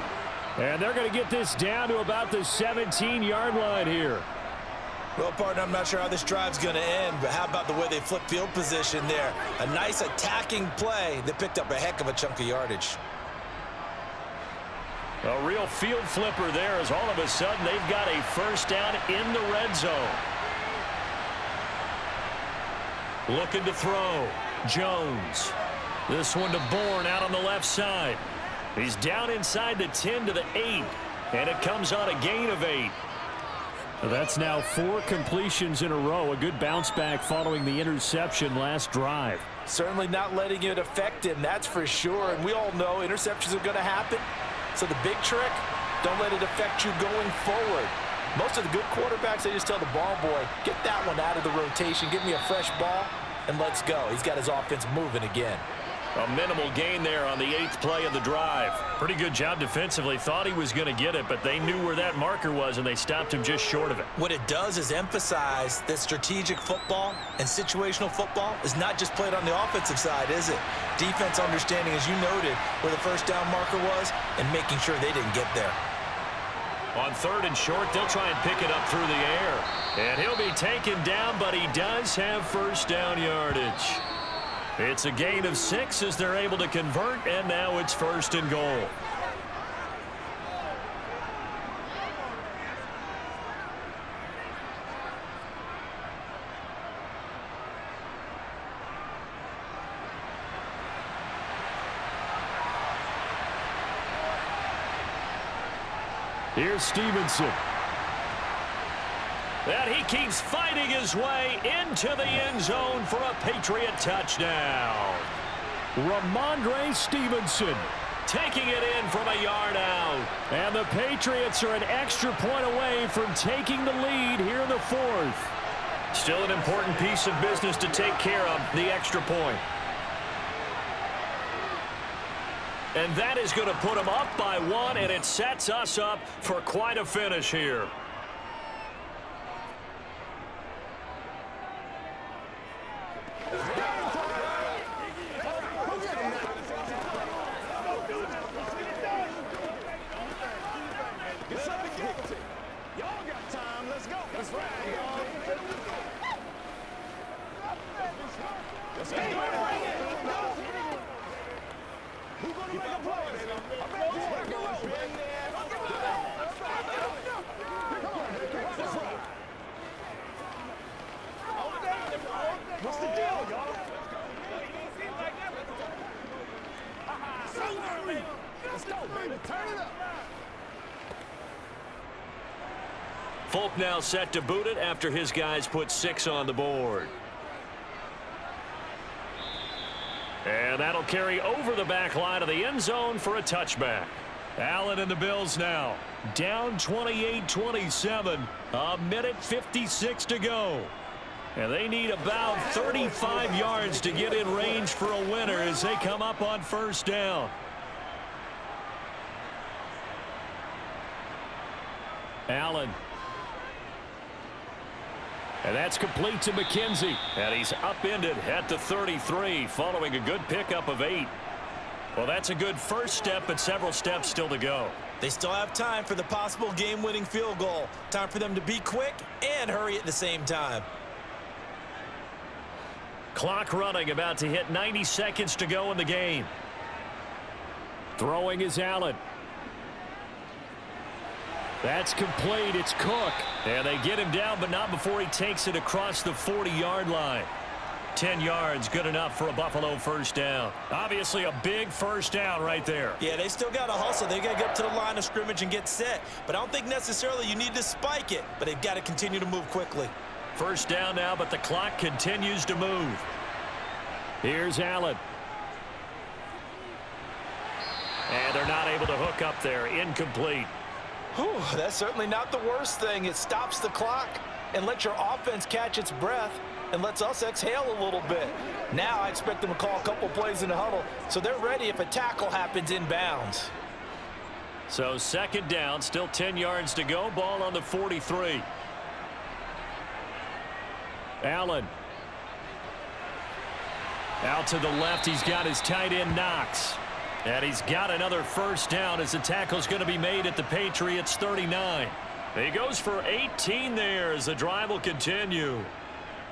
And they're going to get this down to about the 17-yard line here. Well, partner, I'm not sure how this drive's going to end, but how about the way they flip field position there? A nice attacking play that picked up a heck of a chunk of yardage. A real field flipper there as all of a sudden they've got a first down in the red zone. Looking to throw. Jones. This one to Bourne out on the left side. He's down inside the 10 to the 8, and it comes on a gain of 8. That's now 4 completions in a row. A good bounce back following the interception last drive. Certainly not letting it affect him, that's for sure. And we all know interceptions are going to happen. So the big trick, don't let it affect you going forward. Most of the good quarterbacks, they just tell the ball boy, get that one out of the rotation, give me a fresh ball, and let's go. He's got his offense moving again. A minimal gain there on the 8th play of the drive. Pretty good job defensively. Thought he was going to get it, but they knew where that marker was, and they stopped him just short of it. What it does is emphasize that strategic football and situational football is not just played on the offensive side, is it? Defense understanding, as you noted, where the first down marker was and making sure they didn't get there. On 3rd and short, they'll try and pick it up through the air. And he'll be taken down, but he does have first down yardage. It's a gain of 6 as they're able to convert, and now it's 1st and goal. Here's Stevenson. And he keeps fighting his way into the end zone for a Patriot touchdown. Ramondre Stevenson Taking it in from a yard out. And the Patriots are an extra point away from taking the lead here in the 4th. Still an important piece of business to take care of, the extra point. And that is going to put them up by 1, and it sets us up for quite a finish here. What's the deal, y'all? Let's go, baby. Turn it up. Folk now set to boot it after his guys put 6 on the board. And that'll carry over the back line of the end zone for a touchback. Allen and the Bills now down 28-27. A minute 56 to go. And they need about 35 yards to get in range for a winner as they come up on first down. Allen. And that's complete to McKenzie. And he's upended at the 33 following a good pickup of 8. Well, that's a good first step, but several steps still to go. They still have time for the possible game-winning field goal. Time for them to be quick and hurry at the same time. Clock running, about to hit 90 seconds to go in the game. Throwing is Allen. That's complete. It's Cook. And they get him down, but not before he takes it across the 40-yard line. 10 yards, good enough for a Buffalo first down. Obviously a big first down right there. Yeah, they still got to hustle. They got to get up to the line of scrimmage and get set. But I don't think necessarily you need to spike it. But they've got to continue to move quickly. First down now, but the clock continues to move. Here's Allen. And they're not able to hook up there. Incomplete. Whew, that's certainly not the worst thing. It stops the clock and lets your offense catch its breath and lets us exhale a little bit. Now I expect them to call a couple plays in the huddle so they're ready if a tackle happens inbounds. So second down, still 10 yards to go. Ball on the 43. Allen. Out to the left, he's got his tight end Knox. And he's got another first down as the tackle's going to be made at the Patriots 39. He goes for 18 there as the drive will continue.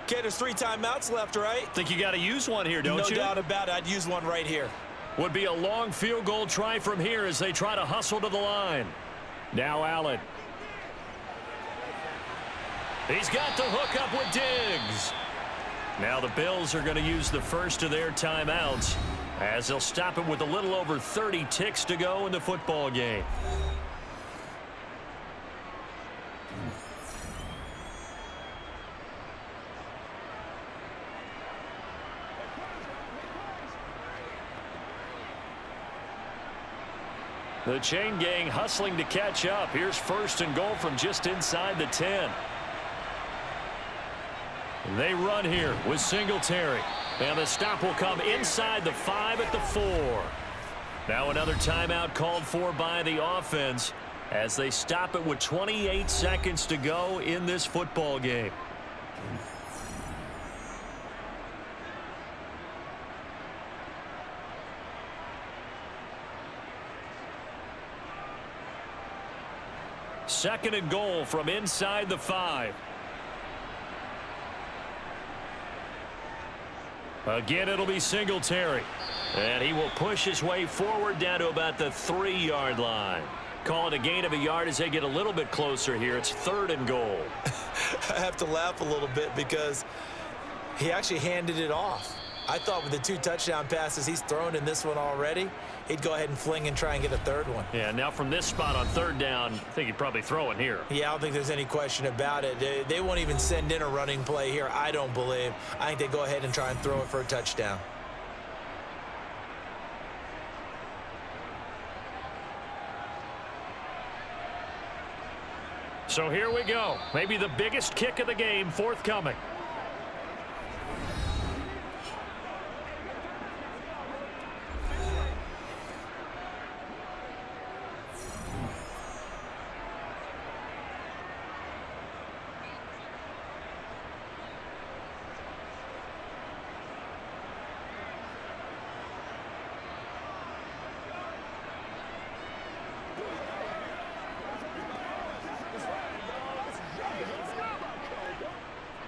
Okay, there's 3 timeouts left, right? Think you got to use one here, don't you? No doubt about it. I'd use one right here. Would be a long field goal try from here as they try to hustle to the line. Now Allen. He's got the hook up with Diggs. Now the Bills are going to use the first of their timeouts as they'll stop it with a little over 30 ticks to go in the football game. The chain gang hustling to catch up. Here's first and goal from just inside the 10. They run here with Singletary. And the stop will come inside the 5 at the 4. Now another timeout called for by the offense as they stop it with 28 seconds to go in this football game. Second and goal from inside the 5. Again, it'll be Singletary. And he will push his way forward down to about the 3-yard line. Call it a gain of a yard as they get a little bit closer here. It's third and goal. I have to laugh a little bit because he actually handed it off. I thought with the 2 touchdown passes he's thrown in this one already, he'd go ahead and fling and try and get a third one. Yeah, now from this spot on third down, I think he'd probably throw it here. Yeah, I don't think there's any question about it. They won't even send in a running play here, I don't believe. I think they go ahead and try and throw it for a touchdown. So here we go. Maybe the biggest kick of the game forthcoming.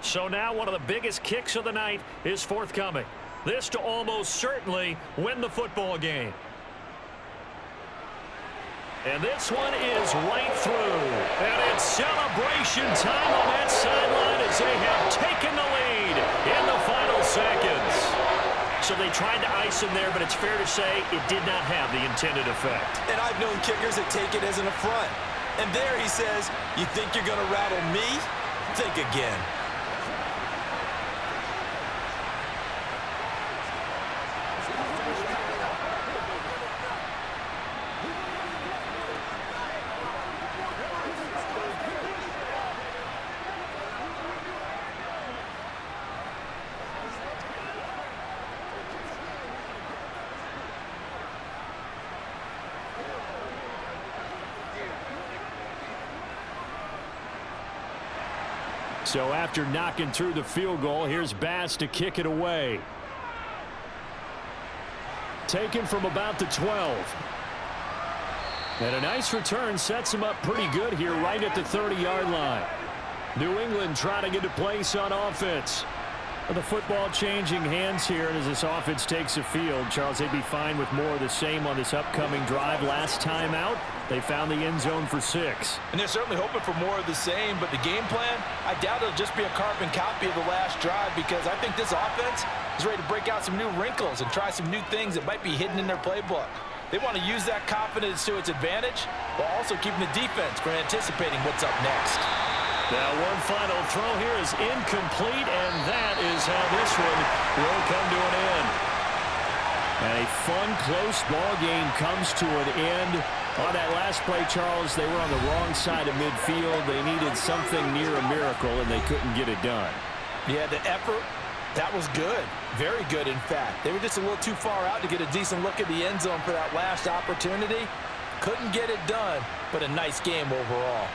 So now one of the biggest kicks of the night is forthcoming. This to almost certainly win the football game. And this one is right through. And it's celebration time on that sideline as they have taken the lead in the final seconds. So they tried to ice him there, but it's fair to say it did not have the intended effect. And I've known kickers that take it as an affront. And there he says, you think you're going to rattle me? Think again. So after knocking through the field goal, here's Bass to kick it away. Taken from about the 12. And a nice return sets him up pretty good here right at the 30-yard line. New England trying to get a place on offense. The football changing hands here, and as this offense takes the field, Charles, they'd be fine with more of the same on this upcoming drive. Last time out, they found the end zone for 6. And they're certainly hoping for more of the same, but the game plan, I doubt it'll just be a carbon copy of the last drive because I think this offense is ready to break out some new wrinkles and try some new things that might be hidden in their playbook. They want to use that confidence to its advantage while also keeping the defense from anticipating what's up next. Now one final throw here is incomplete, and that is how this one will come to an end. And a fun, close ball game comes to an end. On that last play, Charles, they were on the wrong side of midfield. They needed something near a miracle, and they couldn't get it done. Yeah, the effort, that was good. Very good, in fact. They were just a little too far out to get a decent look at the end zone for that last opportunity. Couldn't get it done, but a nice game overall.